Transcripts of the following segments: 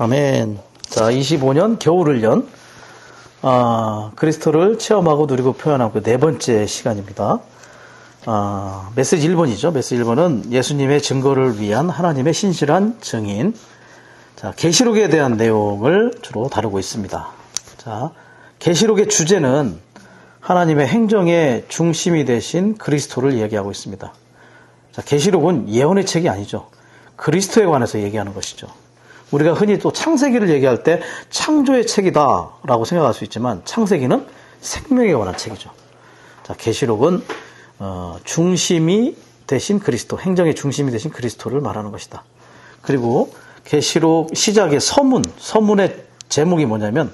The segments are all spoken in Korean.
아멘. 자, 25년 겨울을 연 그리스도를 체험하고 누리고 표현하고 그 네 번째 시간입니다. 메시지 1번이죠. 메시지 1번은 예수님의 증거를 위한 하나님의 신실한 증인. 자, 계시록에 대한 내용을 주로 다루고 있습니다. 자, 계시록의 주제는 하나님의 행정의 중심이 되신 그리스도를 얘기하고 있습니다. 자, 계시록은 예언의 책이 아니죠. 그리스도에 관해서 얘기하는 것이죠. 우리가 흔히 또 창세기를 얘기할 때 창조의 책이다라고 생각할 수 있지만 창세기는 생명에 관한 책이죠. 자, 계시록은 중심이 되신 그리스도, 행정의 중심이 되신 그리스도를 말하는 것이다. 그리고 계시록 시작의 서문의 제목이 뭐냐면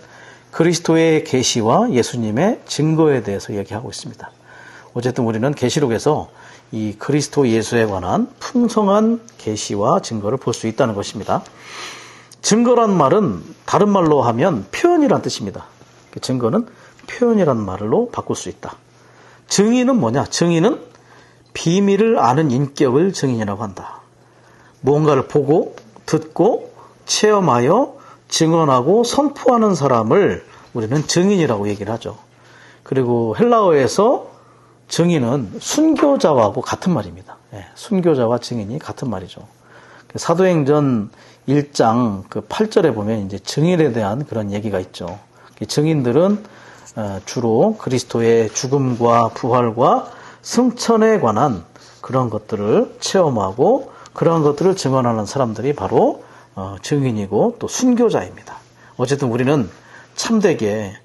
그리스도의 계시와 예수님의 증거에 대해서 얘기하고 있습니다. 어쨌든 우리는 계시록에서 이 그리스도 예수에 관한 풍성한 계시와 증거를 볼 수 있다는 것입니다. 증거란 말은 다른 말로 하면 표현이란 뜻입니다. 증거는 표현이란 말로 바꿀 수 있다. 증인은 뭐냐? 증인은 비밀을 아는 인격을 증인이라고 한다. 무언가를 보고 듣고 체험하여 증언하고 선포하는 사람을 우리는 증인이라고 얘기를 하죠. 그리고 헬라어에서 증인은 순교자하고 같은 말입니다. 순교자와 증인이 같은 말이죠. 사도행전 1장 그 8절에 보면 이제 증인에 대한 그런 얘기가 있죠. 증인들은 주로 그리스도의 죽음과 부활과 승천에 관한 그런 것들을 체험하고 그런 것들을 증언하는 사람들이 바로 증인이고 또 순교자입니다. 어쨌든 우리는 참되게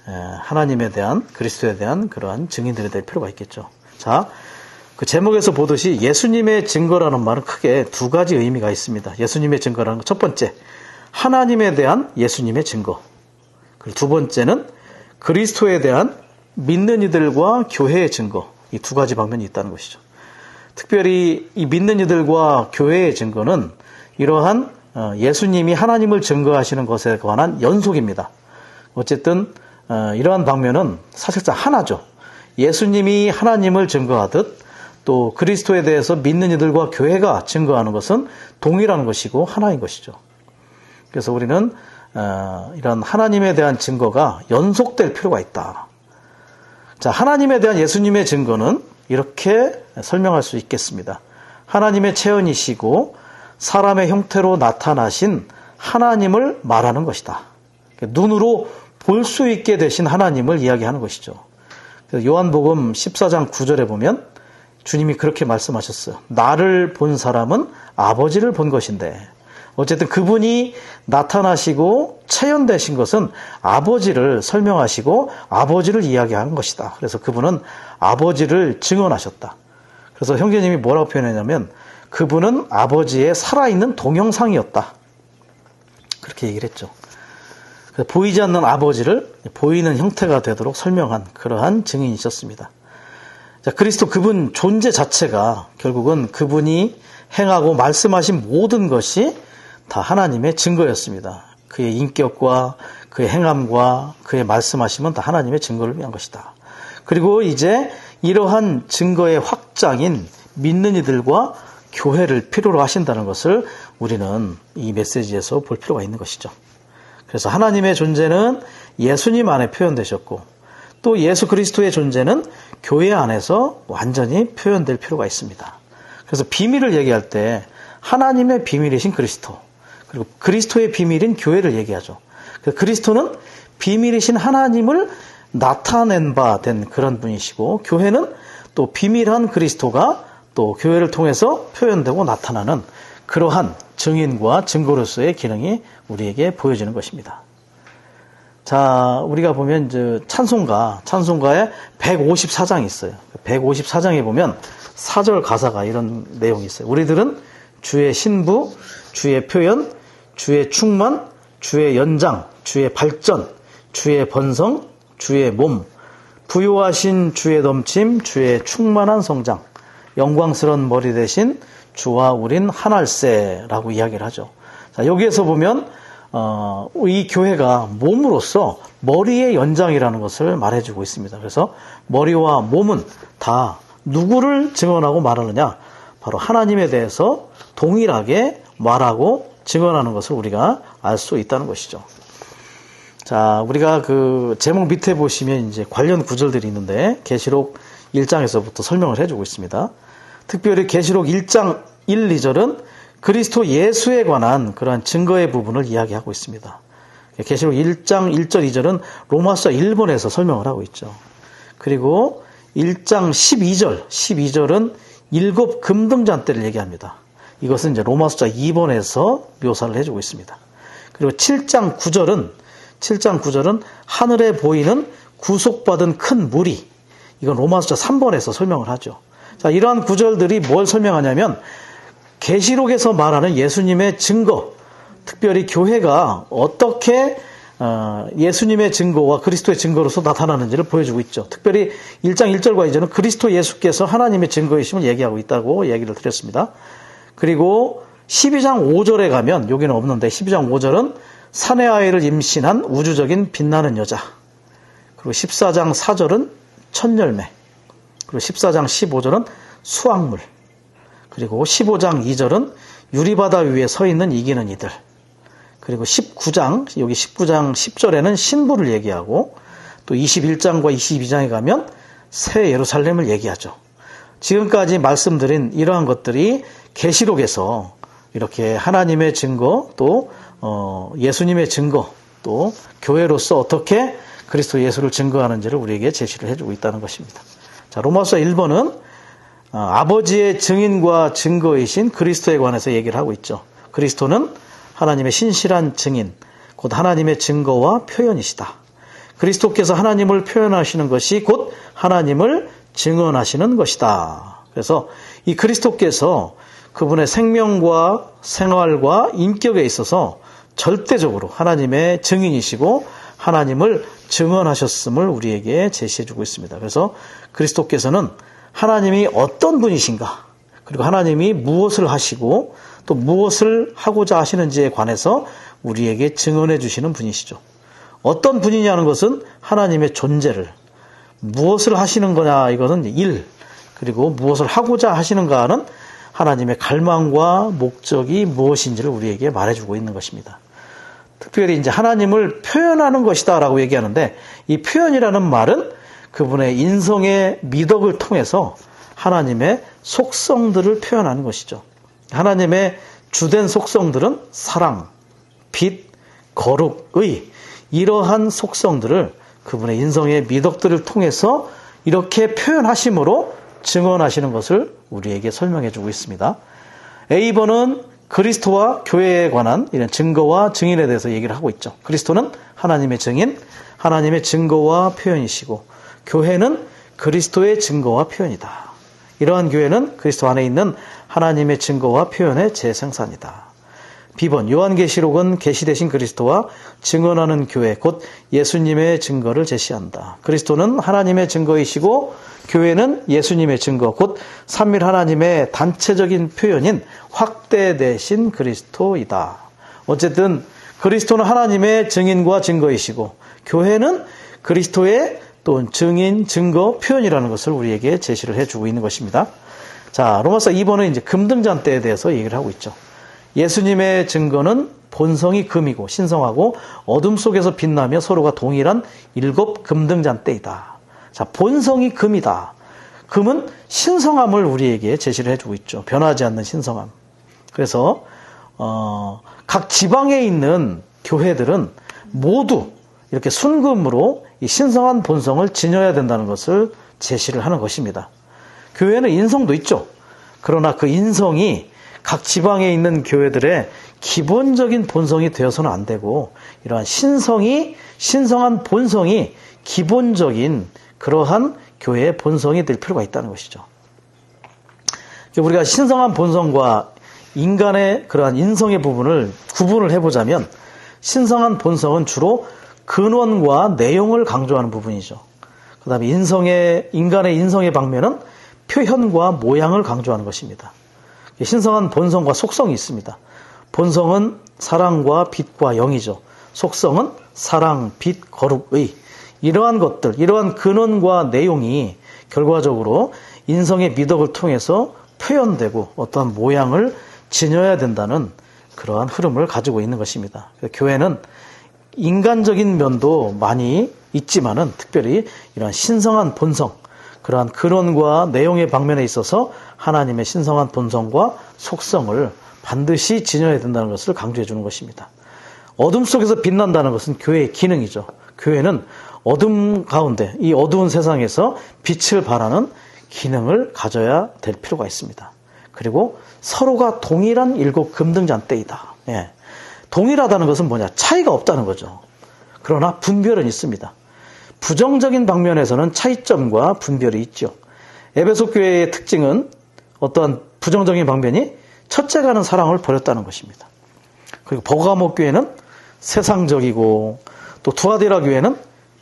하나님에 대한 그리스도에 대한 그러한 증인들이 될 필요가 있겠죠. 자, 그 제목에서 보듯이 예수님의 증거라는 말은 크게 두 가지 의미가 있습니다. 예수님의 증거라는 것, 첫 번째 하나님에 대한 예수님의 증거, 그리고 두 번째는 그리스도에 대한 믿는 이들과 교회의 증거, 이 두 가지 방면이 있다는 것이죠. 특별히 이 믿는 이들과 교회의 증거는 이러한 예수님이 하나님을 증거하시는 것에 관한 연속입니다. 어쨌든 이러한 방면은 사실상 하나죠. 예수님이 하나님을 증거하듯 또 그리스도에 대해서 믿는 이들과 교회가 증거하는 것은 동일한 것이고 하나인 것이죠. 그래서 우리는 이런 하나님에 대한 증거가 연속될 필요가 있다. 자, 하나님에 대한 예수님의 증거는 이렇게 설명할 수 있겠습니다. 하나님의 체현이시고 사람의 형태로 나타나신 하나님을 말하는 것이다. 눈으로 볼 수 있게 되신 하나님을 이야기하는 것이죠. 요한복음 14장 9절에 보면 주님이 그렇게 말씀하셨어요. 나를 본 사람은 아버지를 본 것인데, 어쨌든 그분이 나타나시고 체현되신 것은 아버지를 설명하시고 아버지를 이야기하는 것이다. 그래서 그분은 아버지를 증언하셨다. 그래서 형제님이 뭐라고 표현했냐면 그분은 아버지의 살아있는 동영상이었다. 그렇게 얘기를 했죠. 보이지 않는 아버지를 보이는 형태가 되도록 설명한 그러한 증인이셨습니다. 자, 그리스도 그분 존재 자체가 결국은 그분이 행하고 말씀하신 모든 것이 다 하나님의 증거였습니다. 그의 인격과 그의 행함과 그의 말씀하심은 다 하나님의 증거를 위한 것이다. 그리고 이제 이러한 증거의 확장인 믿는 이들과 교회를 필요로 하신다는 것을 우리는 이 메시지에서 볼 필요가 있는 것이죠. 그래서 하나님의 존재는 예수님 안에 표현되셨고 또 예수 그리스도의 존재는 교회 안에서 완전히 표현될 필요가 있습니다. 그래서 비밀을 얘기할 때 하나님의 비밀이신 그리스도, 그리고 그리스도의 비밀인 교회를 얘기하죠. 그리스도는 비밀이신 하나님을 나타낸 바 된 그런 분이시고 교회는 또 비밀한 그리스도가 또 교회를 통해서 표현되고 나타나는 그러한 증인과 증거로서의 기능이 우리에게 보여지는 것입니다. 자, 우리가 보면 이제 찬송가에 154장이 있어요. 154장에 보면 4절 가사가 이런 내용이 있어요. 우리들은 주의 신부, 주의 표현, 주의 충만, 주의 연장, 주의 발전, 주의 번성, 주의 몸, 부요하신 주의 넘침, 주의 충만한 성장, 영광스러운 머리 대신 주와 우린 하나일세라고 이야기를 하죠. 자, 여기에서 보면 이 교회가 몸으로서 머리의 연장이라는 것을 말해주고 있습니다. 그래서 머리와 몸은 다 누구를 증언하고 말하느냐? 바로 하나님에 대해서 동일하게 말하고 증언하는 것을 우리가 알 수 있다는 것이죠. 자, 우리가 그 제목 밑에 보시면 이제 관련 구절들이 있는데 계시록 1장에서부터 설명을 해주고 있습니다. 특별히 계시록 1장 1, 2절은 그리스도 예수에 관한 그러한 증거의 부분을 이야기하고 있습니다. 계시록 1장 1절 2절은 로마서 1번에서 설명을 하고 있죠. 그리고 1장 12절은 7 금등잔대를 얘기합니다. 이것은 이제 로마서 2번에서 묘사를 해주고 있습니다. 그리고 7장 9절은 하늘에 보이는 구속받은 큰 무리. 이건 로마서 3번에서 설명을 하죠. 자, 이러한 구절들이 뭘 설명하냐면 계시록에서 말하는 예수님의 증거, 특별히 교회가 어떻게 예수님의 증거와 그리스도의 증거로서 나타나는지를 보여주고 있죠. 특별히 1장 1절과 2절은 그리스도 예수께서 하나님의 증거이심을 얘기하고 있다고 얘기를 드렸습니다. 그리고 12장 5절에 가면 여기는 없는데 12장 5절은 사내 아이를 임신한 우주적인 빛나는 여자. 그리고 14장 4절은 첫 열매. 그리고 14장 15절은 수확물. 그리고 15장 2절은 유리바다 위에 서 있는 이기는 이들. 그리고 19장 10절에는 신부를 얘기하고 또 21장과 22장에 가면 새 예루살렘을 얘기하죠. 지금까지 말씀드린 이러한 것들이 계시록에서 이렇게 하나님의 증거 또 예수님의 증거 또 교회로서 어떻게 그리스도 예수를 증거하는지를 우리에게 제시를 해주고 있다는 것입니다. 자, 로마서 1번은 아버지의 증인과 증거이신 그리스도에 관해서 얘기를 하고 있죠. 그리스도는 하나님의 신실한 증인, 곧 하나님의 증거와 표현이시다. 그리스도께서 하나님을 표현하시는 것이 곧 하나님을 증언하시는 것이다. 그래서 이 그리스도께서 그분의 생명과 생활과 인격에 있어서 절대적으로 하나님의 증인이시고 하나님을 증언하셨음을 우리에게 제시해주고 있습니다. 그래서 그리스도께서는 하나님이 어떤 분이신가, 그리고 하나님이 무엇을 하시고 또 무엇을 하고자 하시는지에 관해서 우리에게 증언해 주시는 분이시죠. 어떤 분이냐는 것은 하나님의 존재를, 무엇을 하시는 거냐 이것은 일, 그리고 무엇을 하고자 하시는가는 하나님의 갈망과 목적이 무엇인지를 우리에게 말해주고 있는 것입니다. 특별히 이제 하나님을 표현하는 것이다 라고 얘기하는데, 이 표현이라는 말은 그분의 인성의 미덕을 통해서 하나님의 속성들을 표현하는 것이죠. 하나님의 주된 속성들은 사랑, 빛, 거룩, 의, 이러한 속성들을 그분의 인성의 미덕들을 통해서 이렇게 표현하심으로 증언하시는 것을 우리에게 설명해 주고 있습니다. A번은 그리스도와 교회에 관한 이런 증거와 증인에 대해서 얘기를 하고 있죠. 그리스도는 하나님의 증인, 하나님의 증거와 표현이시고 교회는 그리스도의 증거와 표현이다. 이러한 교회는 그리스도 안에 있는 하나님의 증거와 표현의 재생산이다. B번, 요한계시록은 계시되신 그리스도와 증언하는 교회, 곧 예수님의 증거를 제시한다. 그리스도는 하나님의 증거이시고 교회는 예수님의 증거, 곧 삼위일 하나님의 단체적인 표현인 확대되신 그리스도이다. 어쨌든 그리스도는 하나님의 증인과 증거이시고 교회는 그리스도의 또 증인, 증거, 표현이라는 것을 우리에게 제시를 해주고 있는 것입니다. 자, 로마서 2번은 이제 금등잔대에 대해서 얘기를 하고 있죠. 예수님의 증거는 본성이 금이고 신성하고 어둠 속에서 빛나며 서로가 동일한 7 금등잔대이다. 자, 본성이 금이다. 금은 신성함을 우리에게 제시를 해주고 있죠. 변하지 않는 신성함. 그래서 각 지방에 있는 교회들은 모두 이렇게 순금으로 이 신성한 본성을 지녀야 된다는 것을 제시를 하는 것입니다. 교회는 인성도 있죠. 그러나 그 인성이 각 지방에 있는 교회들의 기본적인 본성이 되어서는 안 되고 이러한 신성한 본성이 기본적인 그러한 교회의 본성이 될 필요가 있다는 것이죠. 우리가 신성한 본성과 인간의 그러한 인성의 부분을 구분을 해보자면 신성한 본성은 주로 근원과 내용을 강조하는 부분이죠. 그 다음에 인간의 인성의 방면은 표현과 모양을 강조하는 것입니다. 신성한 본성과 속성이 있습니다. 본성은 사랑과 빛과 영이죠. 속성은 사랑, 빛, 거룩, 의. 이러한 것들, 이러한 근원과 내용이 결과적으로 인성의 미덕을 통해서 표현되고 어떠한 모양을 지녀야 된다는 그러한 흐름을 가지고 있는 것입니다. 교회는 인간적인 면도 많이 있지만은 특별히 이러한 신성한 본성, 그러한 근원과 내용의 방면에 있어서 하나님의 신성한 본성과 속성을 반드시 지녀야 된다는 것을 강조해 주는 것입니다. 어둠 속에서 빛난다는 것은 교회의 기능이죠. 교회는 어둠 가운데, 이 어두운 세상에서 빛을 발하는 기능을 가져야 될 필요가 있습니다. 그리고 서로가 동일한 일곱 금등잔대이다. 예. 동일하다는 것은 뭐냐? 차이가 없다는 거죠. 그러나 분별은 있습니다. 부정적인 방면에서는 차이점과 분별이 있죠. 에베소 교회의 특징은 어떠한 부정적인 방면이 첫째가는 사랑을 버렸다는 것입니다. 그리고 버가모 교회는 세상적이고 또 두아디라 교회는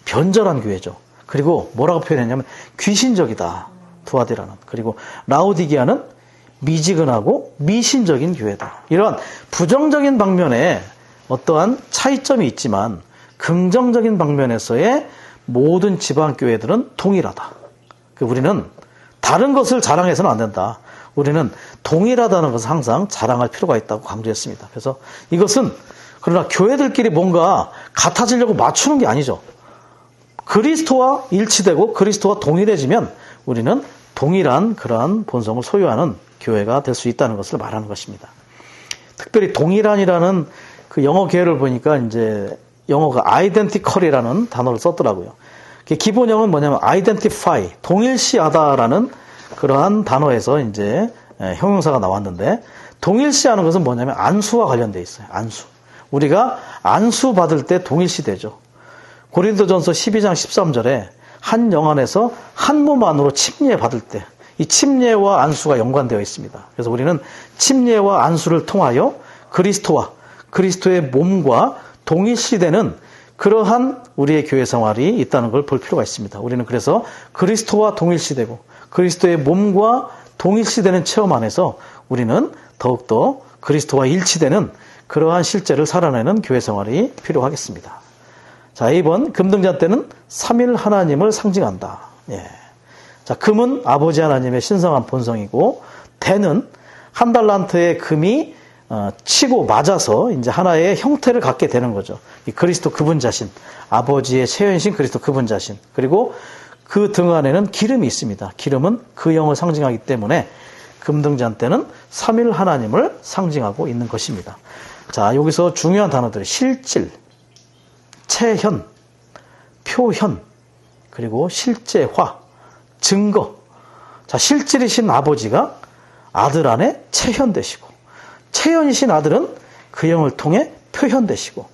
변절한 교회죠. 그리고 뭐라고 표현했냐면 귀신적이다. 두아디라는. 그리고 라오디게아는 미지근하고 미신적인 교회다. 이러한 부정적인 방면에 어떠한 차이점이 있지만 긍정적인 방면에서의 모든 지방교회들은 동일하다. 우리는 다른 것을 자랑해서는 안 된다. 우리는 동일하다는 것을 항상 자랑할 필요가 있다고 강조했습니다. 그래서 이것은 그러나 교회들끼리 뭔가 같아지려고 맞추는 게 아니죠. 그리스도와 일치되고 그리스도와 동일해지면 우리는 동일한 그러한 본성을 소유하는 교회가 될 수 있다는 것을 말하는 것입니다. 특별히 동일한이라는 그 영어 계열을 보니까 이제 영어가 identical이라는 단어를 썼더라고요. 기본형은 뭐냐면 identify, 동일시하다라는 그러한 단어에서 이제 형용사가 나왔는데 동일시하는 것은 뭐냐면 안수와 관련되어 있어요. 안수. 우리가 안수 받을 때 동일시되죠. 고린도전서 12장 13절에 한 영안에서 한 몸 안으로 침례 받을 때 이 침례와 안수가 연관되어 있습니다. 그래서 우리는 침례와 안수를 통하여 그리스도와 그리스도의 몸과 동일시되는 그러한 우리의 교회 생활이 있다는 걸 볼 필요가 있습니다. 우리는 그래서 그리스도와 동일시되고 그리스도의 몸과 동일시되는 체험 안에서 우리는 더욱더 그리스도와 일치되는 그러한 실제를 살아내는 교회 생활이 필요하겠습니다. 자, 2번 금등잔대는 삼일 하나님을 상징한다. 예. 자, 금은 아버지 하나님의 신성한 본성이고 대는 한 달란트의 금이 치고 맞아서 이제 하나의 형태를 갖게 되는 거죠. 이 그리스도 그분 자신, 아버지의 체현신 그리스도 그분 자신. 그리고 그 등 안에는 기름이 있습니다. 기름은 그 영을 상징하기 때문에 금등잔대는 삼일 하나님을 상징하고 있는 것입니다. 자, 여기서 중요한 단어들이 실질, 체현, 표현, 그리고 실제화, 증거. 자, 실질이신 아버지가 아들 안에 체현되시고, 체현이신 아들은 그 영을 통해 표현되시고,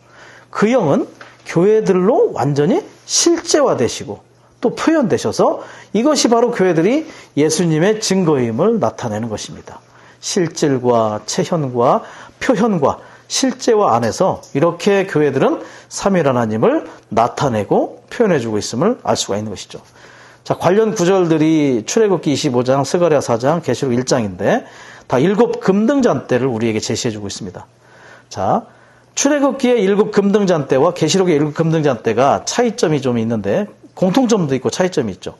그 영은 교회들로 완전히 실제화되시고 또 표현되셔서 이것이 바로 교회들이 예수님의 증거임을 나타내는 것입니다. 실질과 체현과 표현과 실제화 안에서 이렇게 교회들은 삼위일 하나님을 나타내고 표현해주고 있음을 알 수가 있는 것이죠. 자, 관련 구절들이 출애굽기 25장, 스가랴 4장, 계시록 1장인데 다 7 금등잔대를 우리에게 제시해주고 있습니다. 자, 출애굽기의 7 금등잔대와 계시록의 7 금등잔대가 차이점이 좀 있는데 공통점도 있고 차이점이 있죠.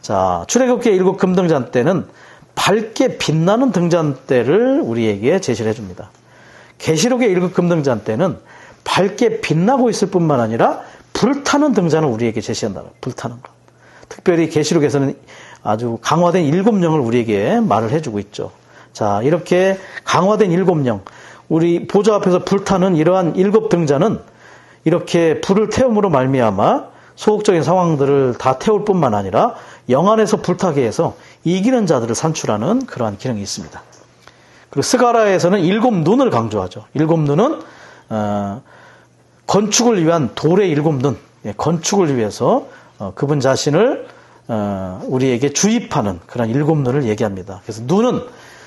자, 출애굽기의 7 금등잔대는 밝게 빛나는 등잔대를 우리에게 제시를 해줍니다. 계시록의 7 금등잔대는 밝게 빛나고 있을 뿐만 아니라 불타는 등잔을 우리에게 제시한다. 불타는 것. 특별히 계시록에서는 아주 강화된 7영을 우리에게 말을 해주고 있죠. 자, 이렇게 강화된 7영, 우리 보좌 앞에서 불타는 이러한 7 등잔은 이렇게 불을 태움으로 말미암아 소극적인 상황들을 다 태울 뿐만 아니라 영 안에서 불타게 해서 이기는 자들을 산출하는 그러한 기능이 있습니다. 그리고 스가랴에서는 7 눈을 강조하죠. 7 눈은 건축을 위한 돌의 7 눈, 건축을 위해서 그분 자신을 우리에게 주입하는 그런 7 눈을 얘기합니다. 그래서 눈은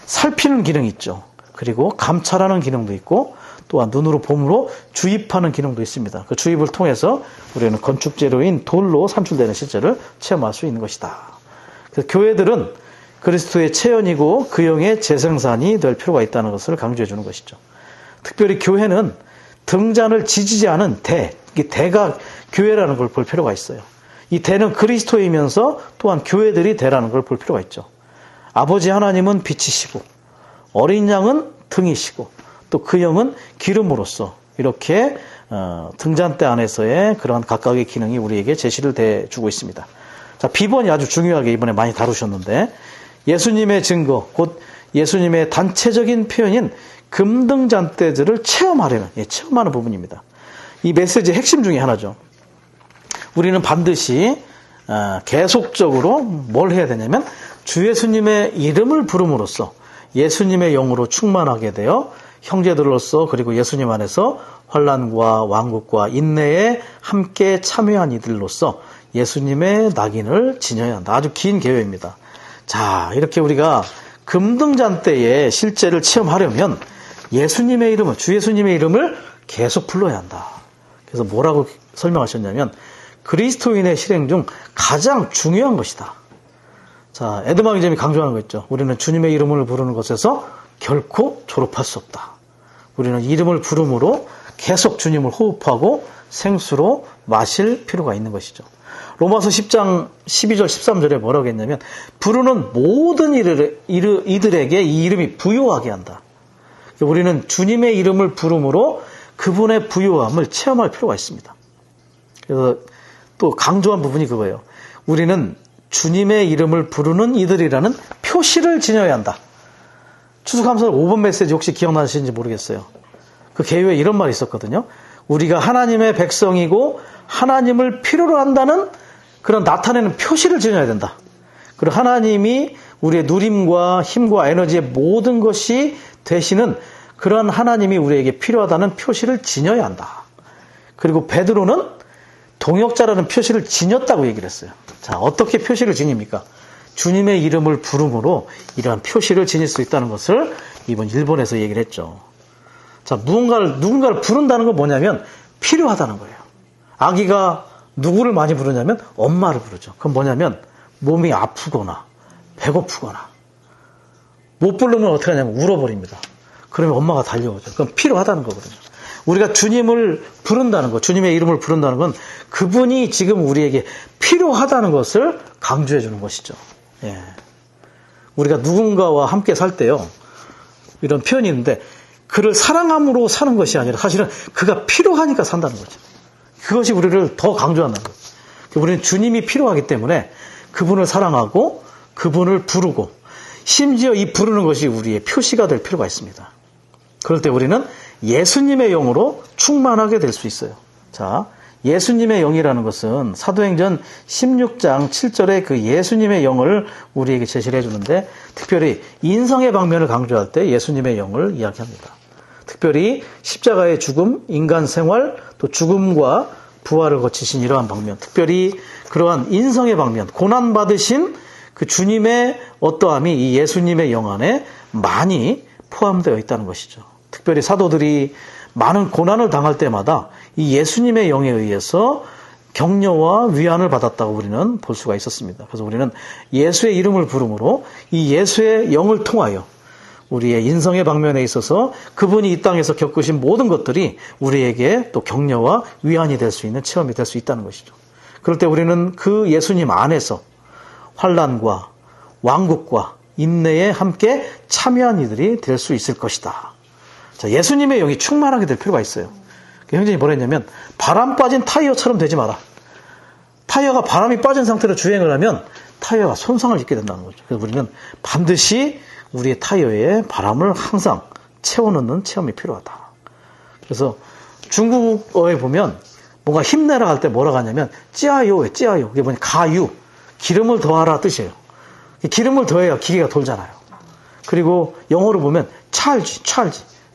살피는 기능이 있죠. 그리고 감찰하는 기능도 있고 또한 눈으로 봄으로 주입하는 기능도 있습니다. 그 주입을 통해서 우리는 건축 재료인 돌로 산출되는 실제를 체험할 수 있는 것이다. 그래서 교회들은 그리스도의 체현이고 그 영의 재생산이 될 필요가 있다는 것을 강조해 주는 것이죠. 특별히 교회는 등잔을 지지지 않은 대, 이 대가 교회라는 걸 볼 필요가 있어요. 이 대는 그리스도이면서 또한 교회들이 대라는 걸 볼 필요가 있죠. 아버지 하나님은 빛이시고 어린 양은 등이시고 또 그 영은 기름으로써 이렇게 등잔대 안에서의 그러한 각각의 기능이 우리에게 제시를 해주고 있습니다. 자, 비번이 아주 중요하게 이번에 많이 다루셨는데 예수님의 증거, 곧 예수님의 단체적인 표현인 금등잔대들을 체험하려면, 체험하는 부분입니다. 이 메시지의 핵심 중에 하나죠. 우리는 반드시 계속적으로 뭘 해야 되냐면 주 예수님의 이름을 부름으로써 예수님의 영으로 충만하게 되어 형제들로서 그리고 예수님 안에서 환난과 왕국과 인내에 함께 참여한 이들로서 예수님의 낙인을 지녀야 한다. 아주 긴 계획입니다. 자, 이렇게 우리가 금등잔대의 실제를 체험하려면 예수님의 이름을, 주 예수님의 이름을 계속 불러야 한다. 그래서 뭐라고 설명하셨냐면 그리스도인의 실행 중 가장 중요한 것이다. 자, 에드마기점이 강조하는 거 있죠. 우리는 주님의 이름을 부르는 것에서 결코 졸업할 수 없다. 우리는 이름을 부름으로 계속 주님을 호흡하고 생수로 마실 필요가 있는 것이죠. 로마서 10장 12절 13절에 뭐라고 했냐면 부르는 모든 이들에게 이 이름이 부요하게 한다. 우리는 주님의 이름을 부름으로 그분의 부요함을 체험할 필요가 있습니다. 그래서 또 강조한 부분이 그거예요. 우리는 주님의 이름을 부르는 이들이라는 표시를 지녀야 한다. 추수감사절 5번 메시지 혹시 기억나시는지 모르겠어요. 그 개요에 이런 말이 있었거든요. 우리가 하나님의 백성이고 하나님을 필요로 한다는 그런 나타내는 표시를 지녀야 된다. 그리고 하나님이 우리의 누림과 힘과 에너지의 모든 것이 되시는 그런 하나님이 우리에게 필요하다는 표시를 지녀야 한다. 그리고 베드로는 동역자라는 표시를 지녔다고 얘기를 했어요. 자, 어떻게 표시를 지닙니까? 주님의 이름을 부름으로 이러한 표시를 지닐 수 있다는 것을 이번 1번에서 얘기를 했죠. 자, 누군가를 부른다는 건 뭐냐면 필요하다는 거예요. 아기가 누구를 많이 부르냐면 엄마를 부르죠. 그건 뭐냐면 몸이 아프거나 배고프거나 못 부르면 어떻게 하냐면 울어버립니다. 그러면 엄마가 달려오죠. 그건 필요하다는 거거든요. 우리가 주님을 부른다는 것, 주님의 이름을 부른다는 건 그분이 지금 우리에게 필요하다는 것을 강조해 주는 것이죠. 예. 우리가 누군가와 함께 살 때요, 이런 표현이 있는데 그를 사랑함으로 사는 것이 아니라 사실은 그가 필요하니까 산다는 거죠. 그것이 우리를 더 강조한다는 거죠. 우리는 주님이 필요하기 때문에 그분을 사랑하고 그분을 부르고 심지어 이 부르는 것이 우리의 표시가 될 필요가 있습니다. 그럴 때 우리는 예수님의 영으로 충만하게 될 수 있어요. 자, 예수님의 영이라는 것은 사도행전 16장 7절에 그 예수님의 영을 우리에게 제시를 해주는데 특별히 인성의 방면을 강조할 때 예수님의 영을 이야기합니다. 특별히 십자가의 죽음, 인간 생활, 또 죽음과 부활을 거치신 이러한 방면, 특별히 그러한 인성의 방면, 고난받으신 그 주님의 어떠함이 이 예수님의 영 안에 많이 포함되어 있다는 것이죠. 특별히 사도들이 많은 고난을 당할 때마다 이 예수님의 영에 의해서 격려와 위안을 받았다고 우리는 볼 수가 있었습니다. 그래서 우리는 예수의 이름을 부름으로 이 예수의 영을 통하여 우리의 인성의 방면에 있어서 그분이 이 땅에서 겪으신 모든 것들이 우리에게 또 격려와 위안이 될 수 있는 체험이 될 수 있다는 것이죠. 그럴 때 우리는 그 예수님 안에서 환난과 왕국과 인내에 함께 참여한 이들이 될 수 있을 것이다. 자, 예수님의 영이 충만하게 될 필요가 있어요. 형제님이 뭐라 했냐면 바람 빠진 타이어처럼 되지 마라. 타이어가 바람이 빠진 상태로 주행을 하면 타이어가 손상을 입게 된다는 거죠. 그래서 우리는 반드시 우리의 타이어에 바람을 항상 채워넣는 체험이 필요하다. 그래서 중국어에 보면 뭔가 힘내라 할 때 뭐라고 하냐면 찌아요, 찌아요. 그게 뭐냐, 가유, 기름을 더하라 뜻이에요. 기름을 더해야 기계가 돌잖아요. 그리고 영어로 보면 찰지,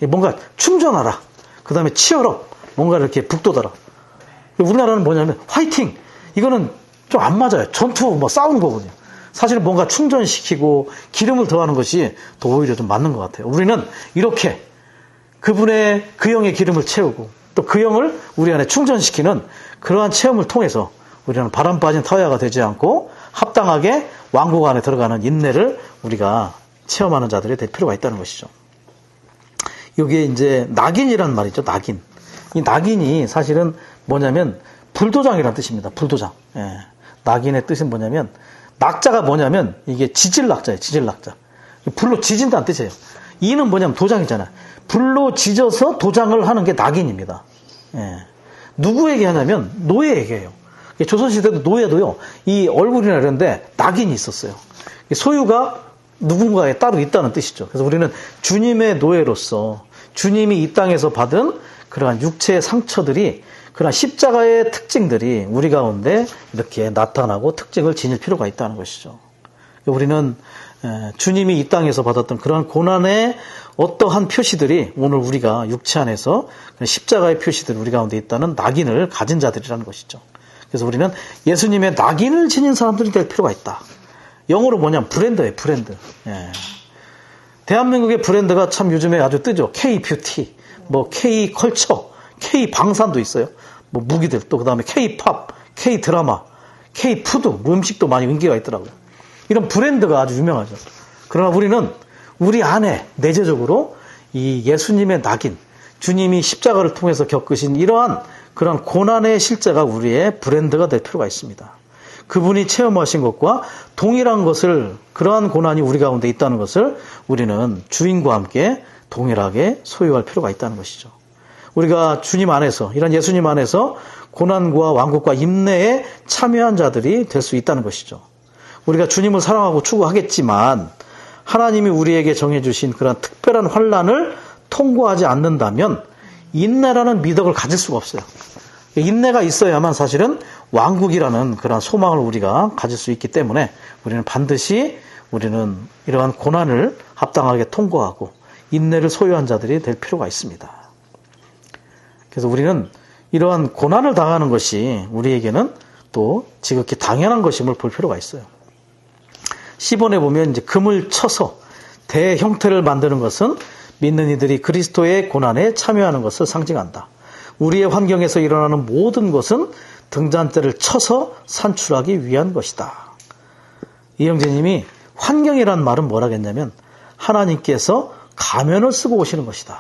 뭔가 충전하라. 그 다음에 치열업, 뭔가 이렇게 북돋아라. 우리나라는 뭐냐면 화이팅. 이거는 좀 안 맞아요. 전투, 싸우는 거거든요. 사실은 뭔가 충전시키고 기름을 더하는 것이 더 오히려 좀 맞는 것 같아요. 우리는 이렇게 그분의 그 영의 기름을 채우고 또 그 영을 우리 안에 충전시키는 그러한 체험을 통해서 우리는 바람 빠진 타이어가 되지 않고 합당하게 왕국 안에 들어가는 인내를 우리가 체험하는 자들이 될 필요가 있다는 것이죠. 여기에 이제 낙인이라는 말이죠. 낙인. 이 낙인이 사실은 뭐냐면 불도장이라는 뜻입니다. 불도장. 예. 낙인의 뜻은 뭐냐면 낙자가 뭐냐면 이게 지질 낙자예요. 지질 낙자. 불로 지진다는 뜻이에요. 이는 뭐냐면 도장이잖아요. 불로 지져서 도장을 하는 게 낙인입니다. 예. 누구에게 하냐면 노예에게 해요. 조선시대도 노예도요, 이 얼굴이나 이런데 낙인이 있었어요. 소유가 누군가에 따로 있다는 뜻이죠. 그래서 우리는 주님의 노예로서 주님이 이 땅에서 받은 그러한 육체의 상처들이, 그러한 십자가의 특징들이 우리 가운데 이렇게 나타나고 특징을 지닐 필요가 있다는 것이죠. 우리는 주님이 이 땅에서 받았던 그러한 고난의 어떠한 표시들이 오늘 우리가 육체 안에서 십자가의 표시들이 우리 가운데 있다는 낙인을 가진 자들이라는 것이죠. 그래서 우리는 예수님의 낙인을 지닌 사람들이 될 필요가 있다. 영어로 뭐냐면 브랜드예요, 브랜드. 예. 대한민국의 브랜드가 참 요즘에 아주 뜨죠. K-뷰티, 뭐 K-컬처, K-방산도 있어요. 뭐 무기들, 또 그 다음에 K-팝, K-드라마, K-푸드, 음식도 많이 인기가 있더라고요. 이런 브랜드가 아주 유명하죠. 그러나 우리는 우리 안에 내재적으로 이 예수님의 낙인, 주님이 십자가를 통해서 겪으신 이러한 그런 고난의 실제가 우리의 브랜드가 될 필요가 있습니다. 그분이 체험하신 것과 동일한 것을, 그러한 고난이 우리 가운데 있다는 것을 우리는 주인과 함께 동일하게 소유할 필요가 있다는 것이죠. 우리가 주님 안에서, 이런 예수님 안에서 고난과 왕국과 인내에 참여한 자들이 될 수 있다는 것이죠. 우리가 주님을 사랑하고 추구하겠지만 하나님이 우리에게 정해주신 그런 특별한 환난을 통과하지 않는다면 인내라는 미덕을 가질 수가 없어요. 인내가 있어야만 사실은 왕국이라는 그런 소망을 우리가 가질 수 있기 때문에 우리는 반드시 우리는 이러한 고난을 합당하게 통과하고 인내를 소유한 자들이 될 필요가 있습니다. 그래서 우리는 이러한 고난을 당하는 것이 우리에게는 또 지극히 당연한 것임을 볼 필요가 있어요. 10원에 보면 이제 금을 쳐서 대형태를 만드는 것은 믿는 이들이 그리스도의 고난에 참여하는 것을 상징한다. 우리의 환경에서 일어나는 모든 것은 등잔대를 쳐서 산출하기 위한 것이다. 이영재님이 환경이란 말은 뭐라겠냐면 하나님께서 가면을 쓰고 오시는 것이다.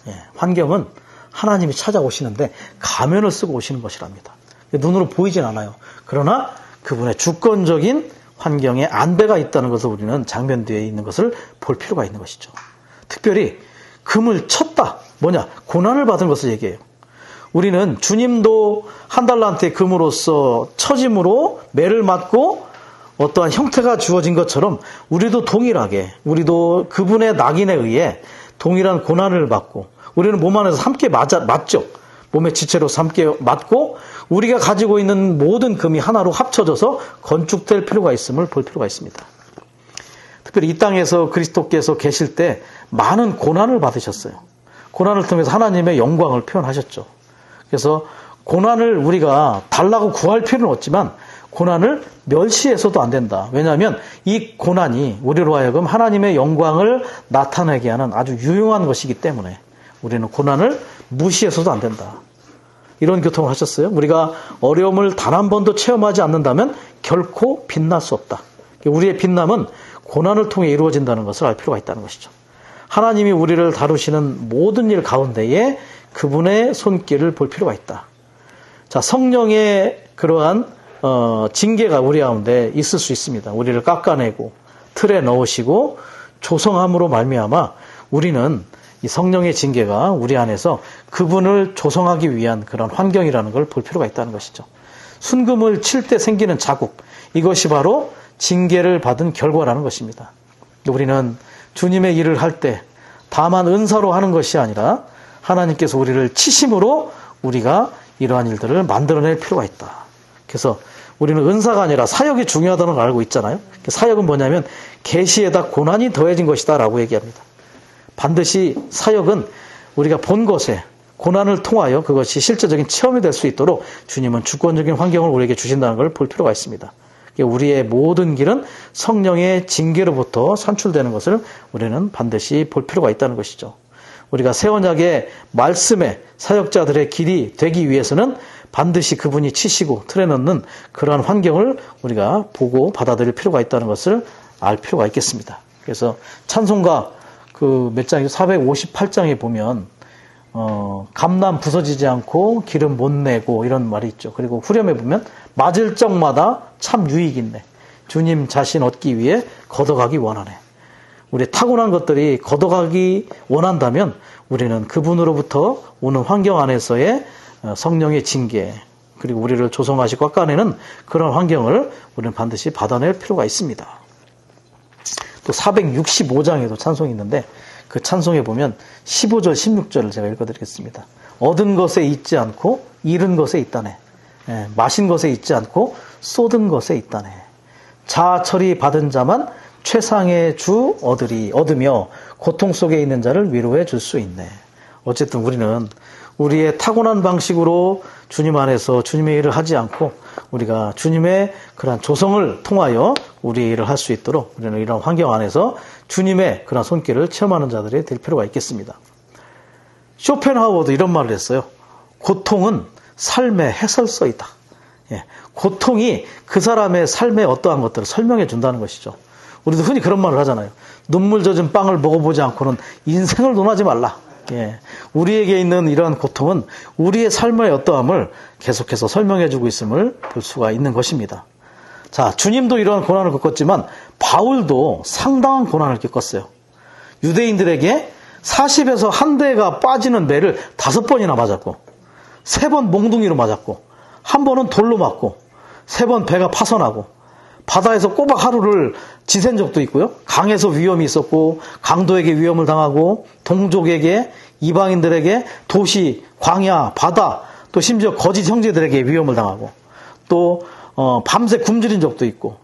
예, 환경은 하나님이 찾아오시는데 가면을 쓰고 오시는 것이랍니다. 눈으로 보이진 않아요. 그러나 그분의 주권적인 환경에 안배가 있다는 것을 우리는 장면 뒤에 있는 것을 볼 필요가 있는 것이죠. 특별히 금을 쳤다. 뭐냐? 고난을 받은 것을 얘기해요. 우리는 주님도 한 달란트의 금으로서 처짐으로 매를 맞고 어떠한 형태가 주어진 것처럼 우리도 동일하게, 우리도 그분의 낙인에 의해 동일한 고난을 받고 우리는 몸 안에서 함께 맞죠. 몸의 지체로서 함께 맞고 우리가 가지고 있는 모든 금이 하나로 합쳐져서 건축될 필요가 있음을 볼 필요가 있습니다. 특별히 이 땅에서 그리스도께서 계실 때 많은 고난을 받으셨어요. 고난을 통해서 하나님의 영광을 표현하셨죠. 그래서 고난을 우리가 달라고 구할 필요는 없지만 고난을 멸시해서도 안 된다. 왜냐하면 이 고난이 우리로 하여금 하나님의 영광을 나타내게 하는 아주 유용한 것이기 때문에 우리는 고난을 무시해서도 안 된다. 이런 교통을 하셨어요. 우리가 어려움을 단 한 번도 체험하지 않는다면 결코 빛날 수 없다. 우리의 빛남은 고난을 통해 이루어진다는 것을 알 필요가 있다는 것이죠. 하나님이 우리를 다루시는 모든 일 가운데에 그분의 손길을 볼 필요가 있다. 자, 성령의 그러한 징계가 우리 가운데 있을 수 있습니다. 우리를 깎아내고 틀에 넣으시고 조성함으로 말미암아 우리는 이 성령의 징계가 우리 안에서 그분을 조성하기 위한 그런 환경이라는 걸 볼 필요가 있다는 것이죠. 순금을 칠 때 생기는 자국, 이것이 바로 징계를 받은 결과라는 것입니다. 우리는 주님의 일을 할 때 다만 은사로 하는 것이 아니라 하나님께서 우리를 치심으로 우리가 이러한 일들을 만들어낼 필요가 있다. 그래서 우리는 은사가 아니라 사역이 중요하다는 걸 알고 있잖아요. 사역은 뭐냐면 계시에다 고난이 더해진 것이다 라고 얘기합니다. 반드시 사역은 우리가 본 것에 고난을 통하여 그것이 실제적인 체험이 될 수 있도록 주님은 주권적인 환경을 우리에게 주신다는 걸 볼 필요가 있습니다. 우리의 모든 길은 성령의 징계로부터 산출되는 것을 우리는 반드시 볼 필요가 있다는 것이죠. 우리가 새 언약의 말씀의 사역자들의 길이 되기 위해서는 반드시 그분이 치시고 틀에 넣는 그러한 환경을 우리가 보고 받아들일 필요가 있다는 것을 알 필요가 있겠습니다. 그래서 찬송가 그 몇 장이죠? 458장에 보면 감람 부서지지 않고 기름 못 내고 이런 말이 있죠. 그리고 후렴에 보면 맞을 적마다 참 유익 있네. 주님 자신 얻기 위해 걷어가기 원하네. 우리 타고난 것들이 걷어가기 원한다면 우리는 그분으로부터 오는 환경 안에서의 성령의 징계, 그리고 우리를 조성하시고 깎아내는 그런 환경을 우리는 반드시 받아낼 필요가 있습니다. 또 465장에도 찬송이 있는데 그 찬송에 보면 15절, 16절을 제가 읽어드리겠습니다. 얻은 것에 있지 않고 잃은 것에 있다네. 마신 것에 있지 않고 쏟은 것에 있다네. 자아처리 받은 자만 최상의 주 얻으며 고통 속에 있는 자를 위로해 줄 수 있네. 어쨌든 우리는 우리의 타고난 방식으로 주님 안에서 주님의 일을 하지 않고 우리가 주님의 그러한 조성을 통하여 우리의 일을 할 수 있도록 우리는 이런 환경 안에서 주님의 그러한 손길을 체험하는 자들이 될 필요가 있겠습니다. 쇼펜하우어도 이런 말을 했어요. 고통은 삶의 해설서이다. 고통이 그 사람의 삶의 어떠한 것들을 설명해 준다는 것이죠. 우리도 흔히 그런 말을 하잖아요. 눈물 젖은 빵을 먹어보지 않고는 인생을 논하지 말라. 우리에게 있는 이러한 고통은 우리의 삶의 어떠함을 계속해서 설명해주고 있음을 볼 수가 있는 것입니다. 자, 주님도 이러한 고난을 겪었지만 바울도 상당한 고난을 겪었어요. 유대인들에게 40에서 한 대가 빠지는 매를 5번이나 맞았고 3번 몽둥이로 맞았고 1번은 돌로 맞고 3번 배가 파손하고 바다에서 꼬박 하루를 지샌 적도 있고요. 강에서 위험이 있었고 강도에게 위험을 당하고 동족에게 이방인들에게 도시, 광야, 바다 또 심지어 거짓 형제들에게 위험을 당하고 또 밤새 굶주린 적도 있고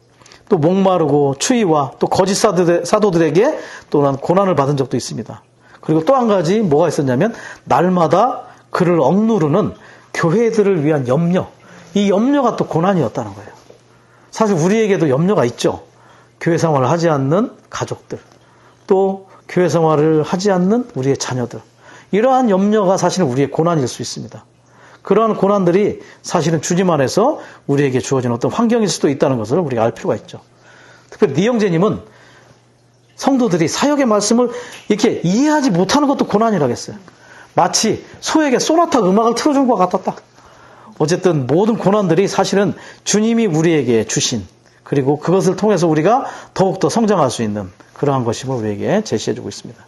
또 목마르고 추위와 또 거짓 사도들에게 또한 고난을 받은 적도 있습니다. 그리고 또 한 가지 뭐가 있었냐면 날마다 그를 억누르는 교회들을 위한 염려, 이 염려가 또 고난이었다는 거예요. 사실 우리에게도 염려가 있죠. 교회 생활을 하지 않는 가족들, 또 교회 생활을 하지 않는 우리의 자녀들, 이러한 염려가 사실은 우리의 고난일 수 있습니다. 그러한 고난들이 사실은 주님 안에서 우리에게 주어진 어떤 환경일 수도 있다는 것을 우리가 알 필요가 있죠. 특별히 니영재님은 성도들이 사역의 말씀을 이렇게 이해하지 못하는 것도 고난이라겠어요. 마치 소에게 소나타 음악을 틀어준 것 같았다. 어쨌든 모든 고난들이 사실은 주님이 우리에게 주신, 그리고 그것을 통해서 우리가 더욱더 성장할 수 있는 그러한 것임을 우리에게 제시해주고 있습니다.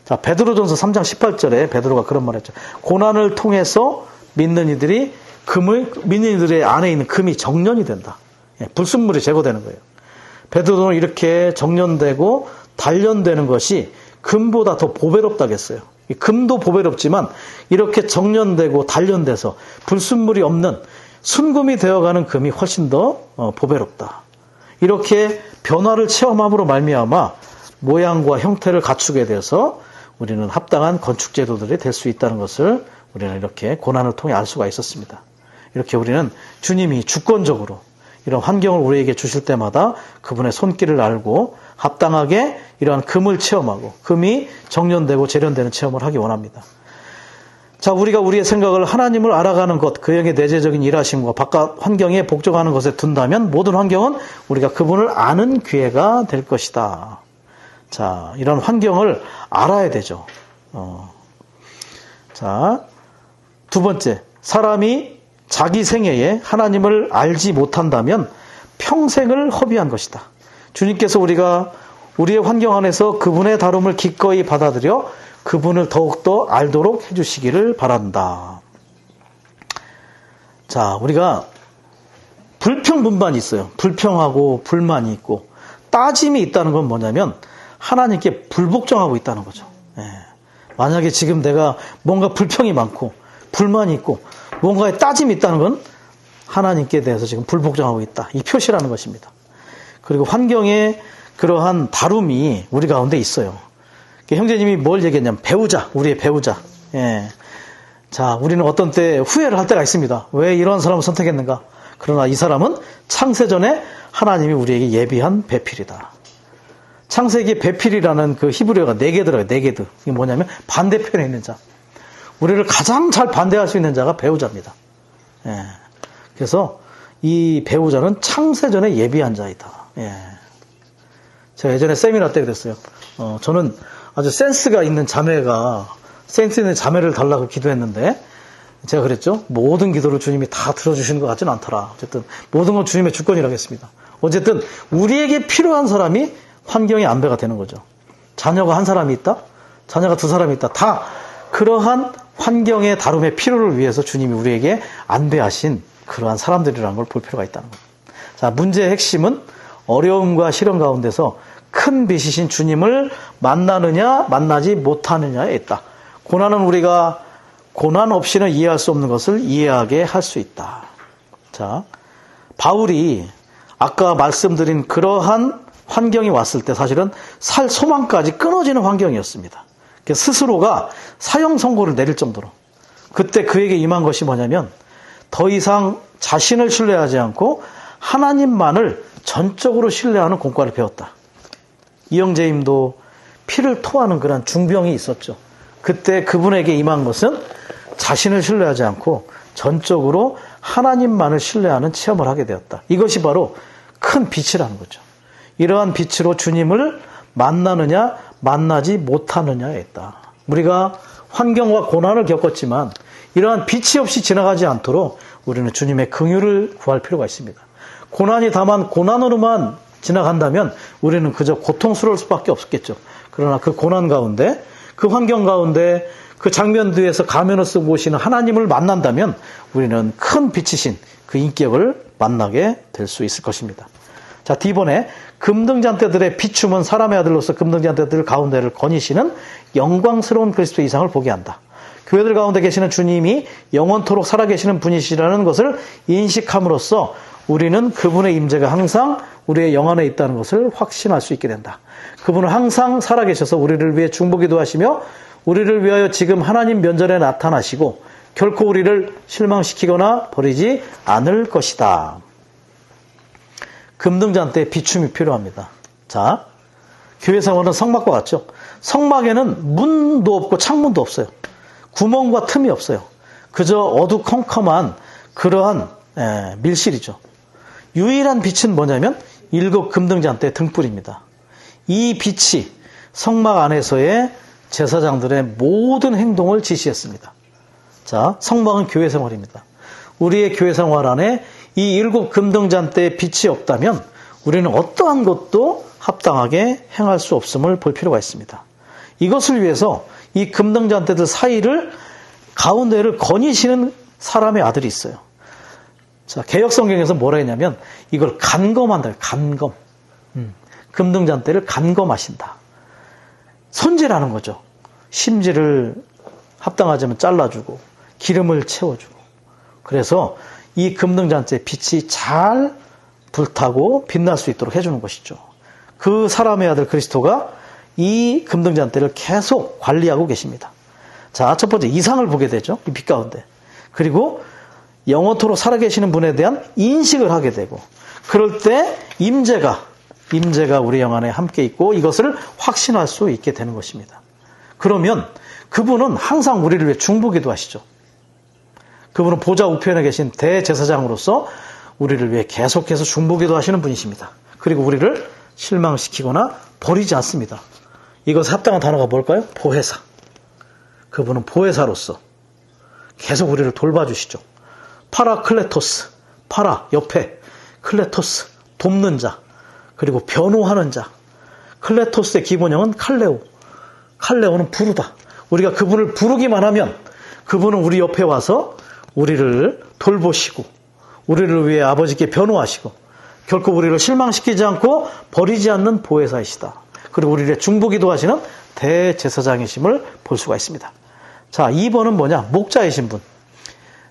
자, 베드로전서 3장 18절에 베드로가 그런 말을 했죠. 고난을 통해서 믿는 이들의 안에 있는 금이 정련이 된다. 불순물이 제거되는 거예요. 베드로는 이렇게 정련되고 단련되는 것이 금보다 더 보배롭다고 했어요. 금도 보배롭지만 이렇게 정련되고 단련돼서 불순물이 없는 순금이 되어가는 금이 훨씬 더 보배롭다. 이렇게 변화를 체험함으로 말미암아 모양과 형태를 갖추게 돼서 우리는 합당한 건축 제도들이 될 수 있다는 것을 우리는 이렇게 고난을 통해 알 수가 있었습니다. 이렇게 우리는 주님이 주권적으로 이런 환경을 우리에게 주실 때마다 그분의 손길을 알고 합당하게 이러한 금을 체험하고 금이 정련되고 재련되는 체험을 하기 원합니다. 자, 우리가 우리의 생각을 하나님을 알아가는 것, 그 영의 내재적인 일하심과 바깥 환경에 복종하는 것에 둔다면 모든 환경은 우리가 그분을 아는 기회가 될 것이다. 자, 이런 환경을 알아야 되죠. 자, 두 번째, 사람이 자기 생애에 하나님을 알지 못한다면 평생을 허비한 것이다. 주님께서 우리가 우리의 환경 안에서 그분의 다름을 기꺼이 받아들여 그분을 더욱더 알도록 해주시기를 바란다. 자, 우리가 불평분반이 있어요. 불평하고 불만이 있고 따짐이 있다는 건 뭐냐면 하나님께 불복종하고 있다는 거죠. 만약에 지금 내가 뭔가 불평이 많고 불만이 있고 뭔가에 따짐이 있다는 건 하나님께 대해서 지금 불복종하고 있다. 이 표시라는 것입니다. 그리고 환경에 그러한 다름이 우리 가운데 있어요. 형제님이 뭘 얘기했냐면 배우자, 우리의 배우자. 자, 우리는 어떤 때 후회를 할 때가 있습니다. 왜 이런 사람을 선택했는가? 그러나 이 사람은 창세전에 하나님이 우리에게 예비한 배필이다. 창세기 배필이라는 그 히브리어가 4개 들어요. 4개드. 이게 뭐냐면 반대편에 있는 자. 우리를 가장 잘 반대할 수 있는 자가 배우자입니다. 그래서 이 배우자는 창세전에 예비한 자이다. 제가 예전에 세미나 때 그랬어요. 저는 아주 센스 있는 자매를 달라고 기도했는데 제가 그랬죠. 모든 기도를 주님이 다 들어주시는 것 같지는 않더라. 어쨌든 모든 건 주님의 주권이라고 했습니다. 어쨌든 우리에게 필요한 사람이 환경의 안배가 되는 거죠. 자녀가 한 사람이 있다? 자녀가 2사람이 있다. 다 그러한 환경의 다름의 필요를 위해서 주님이 우리에게 안배하신 그러한 사람들이라는 걸 볼 필요가 있다는 겁니다. 자, 문제의 핵심은 어려움과 시련 가운데서 큰 빛이신 주님을 만나느냐 만나지 못하느냐에 있다. 고난은 우리가 고난 없이는 이해할 수 없는 것을 이해하게 할 수 있다. 자, 바울이 아까 말씀드린 그러한 환경이 왔을 때 사실은 살 소망까지 끊어지는 환경이었습니다. 스스로가 사형 선고를 내릴 정도로 그때 그에게 임한 것이 뭐냐면 더 이상 자신을 신뢰하지 않고 하나님만을 전적으로 신뢰하는 공과를 배웠다. 이영재임도 피를 토하는 그런 중병이 있었죠. 그때 그분에게 임한 것은 자신을 신뢰하지 않고 전적으로 하나님만을 신뢰하는 체험을 하게 되었다. 이것이 바로 큰 빛이라는 거죠. 이러한 빛으로 주님을 만나느냐 만나지 못하느냐에 있다. 우리가 환경과 고난을 겪었지만 이러한 빛이 없이 지나가지 않도록 우리는 주님의 긍휼을 구할 필요가 있습니다. 고난이 다만 고난으로만 지나간다면 우리는 그저 고통스러울 수밖에 없겠죠. 그러나 그 고난 가운데, 그 환경 가운데, 그 장면 뒤에서 가면을 쓰고 오시는 하나님을 만난다면 우리는 큰 빛이신 그 인격을 만나게 될 수 있을 것입니다. 자, D번에 금등잔대들의 비춤은 사람의 아들로서 금등잔대들 가운데를 거니시는 영광스러운 그리스도의 이상을 보게 한다. 교회들 가운데 계시는 주님이 영원토록 살아계시는 분이시라는 것을 인식함으로써 우리는 그분의 임재가 항상 우리의 영 안에 있다는 것을 확신할 수 있게 된다. 그분은 항상 살아계셔서 우리를 위해 중보기도 하시며 우리를 위하여 지금 하나님 면전에 나타나시고 결코 우리를 실망시키거나 버리지 않을 것이다. 금등잔대에 비춤이 필요합니다. 자, 교회 생활은 성막과 같죠. 성막에는 문도 없고 창문도 없어요. 구멍과 틈이 없어요. 그저 어두컴컴한 그러한 밀실이죠. 유일한 빛은 뭐냐면 7 금등잔대 등불입니다. 이 빛이 성막 안에서의 제사장들의 모든 행동을 지시했습니다. 자, 성막은 교회 생활입니다. 우리의 교회 생활 안에 이 7 금등잔대의 빛이 없다면 우리는 어떠한 것도 합당하게 행할 수 없음을 볼 필요가 있습니다. 이것을 위해서 이 금등잔대들 사이를 가운데를 거니시는 사람의 아들이 있어요. 자, 개역성경에서 뭐라 했냐면 이걸 간검한다. 간검. 금등잔대를 간검하신다. 손질하는 거죠. 심지를 합당하자면 잘라주고 기름을 채워주고 그래서 이 금등잔대의 빛이 잘 불타고 빛날 수 있도록 해주는 것이죠. 그 사람의 아들 그리스도가 이 금등잔대를 계속 관리하고 계십니다. 자, 첫 번째 이상을 보게 되죠. 이 빛 가운데. 그리고 영원토록 살아계시는 분에 대한 인식을 하게 되고 그럴 때 임재가 우리 영 안에 함께 있고 이것을 확신할 수 있게 되는 것입니다. 그러면 그분은 항상 우리를 위해 중보기도 하시죠. 그분은 보좌 우편에 계신 대제사장으로서 우리를 위해 계속해서 중보기도 하시는 분이십니다. 그리고 우리를 실망시키거나 버리지 않습니다. 이것에 합당한 단어가 뭘까요? 보혜사. 그분은 보혜사로서 계속 우리를 돌봐주시죠. 파라클레토스, 파라, 옆에, 클레토스, 돕는 자, 그리고 변호하는 자. 클레토스의 기본형은 칼레오. 칼레오는 부르다. 우리가 그분을 부르기만 하면 그분은 우리 옆에 와서 우리를 돌보시고 우리를 위해 아버지께 변호하시고 결코 우리를 실망시키지 않고 버리지 않는 보혜사이시다. 그리고 우리를 중보기도 하시는 대제사장이심을 볼 수가 있습니다. 자, 2번은 뭐냐? 목자이신 분.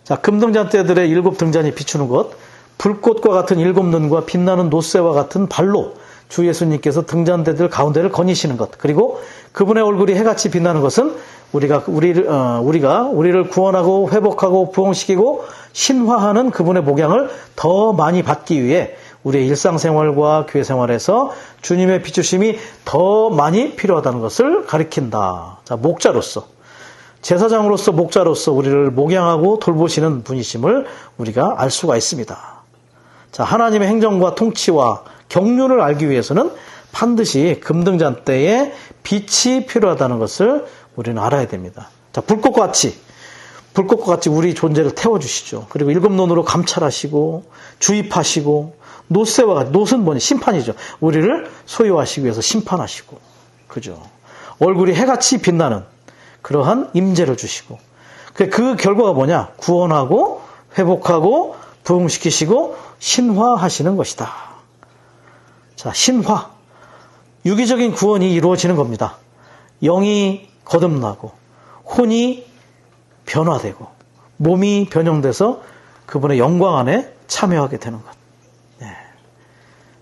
자, 금등잔대들의 7 등잔이 비추는 것, 불꽃과 같은 7 눈과 빛나는 노새와 같은 발로 주 예수님께서 등잔대들 가운데를 거니시는 것, 그리고 그분의 얼굴이 해같이 빛나는 것은 우리가 우리를 구원하고 회복하고 부흥시키고 신화하는 그분의 목양을 더 많이 받기 위해 우리의 일상생활과 교회생활에서 주님의 비추심이 더 많이 필요하다는 것을 가리킨다. 자, 목자로서, 제사장으로서 목자로서 우리를 목양하고 돌보시는 분이심을 우리가 알 수가 있습니다. 자, 하나님의 행정과 통치와 경륜을 알기 위해서는 반드시 금등잔대에 빛이 필요하다는 것을 우리는 알아야 됩니다. 자, 불꽃과 같이 우리 존재를 태워주시죠. 그리고 7 눈으로 감찰하시고 주입하시고 노새와 같이, 노는 뭐냐? 심판이죠. 우리를 소유하시기 위해서 심판하시고, 그죠? 얼굴이 해같이 빛나는 그러한 임재를 주시고, 그 결과가 뭐냐? 구원하고 회복하고 부흥시키시고 신화하시는 것이다. 자, 신화. 유기적인 구원이 이루어지는 겁니다. 영이 거듭나고 혼이 변화되고 몸이 변형돼서 그분의 영광 안에 참여하게 되는 것. 네.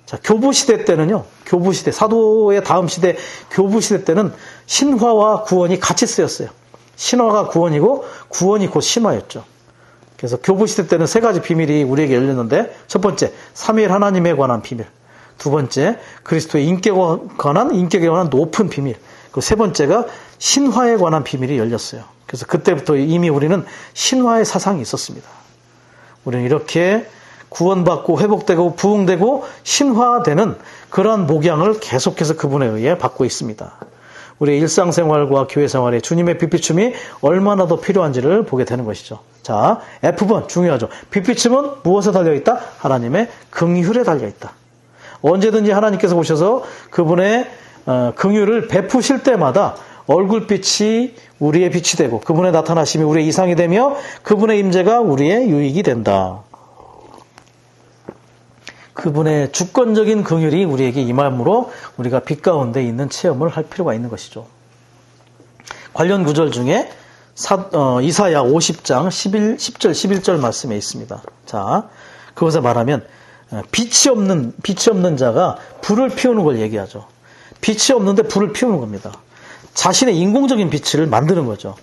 자, 교부시대 때는요, 교부시대, 사도의 다음 시대 교부시대 때는 신화와 구원이 같이 쓰였어요. 신화가 구원이고 구원이 곧 신화였죠. 그래서 교부시대 때는 세 가지 비밀이 우리에게 열렸는데, 첫 번째, 삼위일 하나님에 관한 비밀. 두 번째, 그리스도의 인격에 관한 높은 비밀. 그리고 세 번째가 신화에 관한 비밀이 열렸어요. 그래서 그때부터 이미 우리는 신화의 사상이 있었습니다. 우리는 이렇게 구원받고 회복되고 부흥되고 신화되는 그러한 목양을 계속해서 그분에 의해 받고 있습니다. 우리의 일상생활과 교회생활에 주님의 빛비춤이 얼마나 더 필요한지를 보게 되는 것이죠. 자, F번 중요하죠. 빛비춤은 무엇에 달려있다? 하나님의 긍휼에 달려있다. 언제든지 하나님께서 오셔서 그분의 긍휼을 베푸실 때마다 얼굴빛이 우리의 빛이 되고 그분의 나타나심이 우리의 이상이 되며 그분의 임재가 우리의 유익이 된다. 그분의 주권적인 긍휼이 우리에게 임함으로 우리가 빛 가운데 있는 체험을 할 필요가 있는 것이죠. 관련 구절 중에 이사야 50장 10절 11절 말씀에 있습니다. 자, 그것에 말하면 빛이 없는 자가 불을 피우는 걸 얘기하죠. 빛이 없는데 불을 피우는 겁니다. 자신의 인공적인 빛을 만드는 거죠.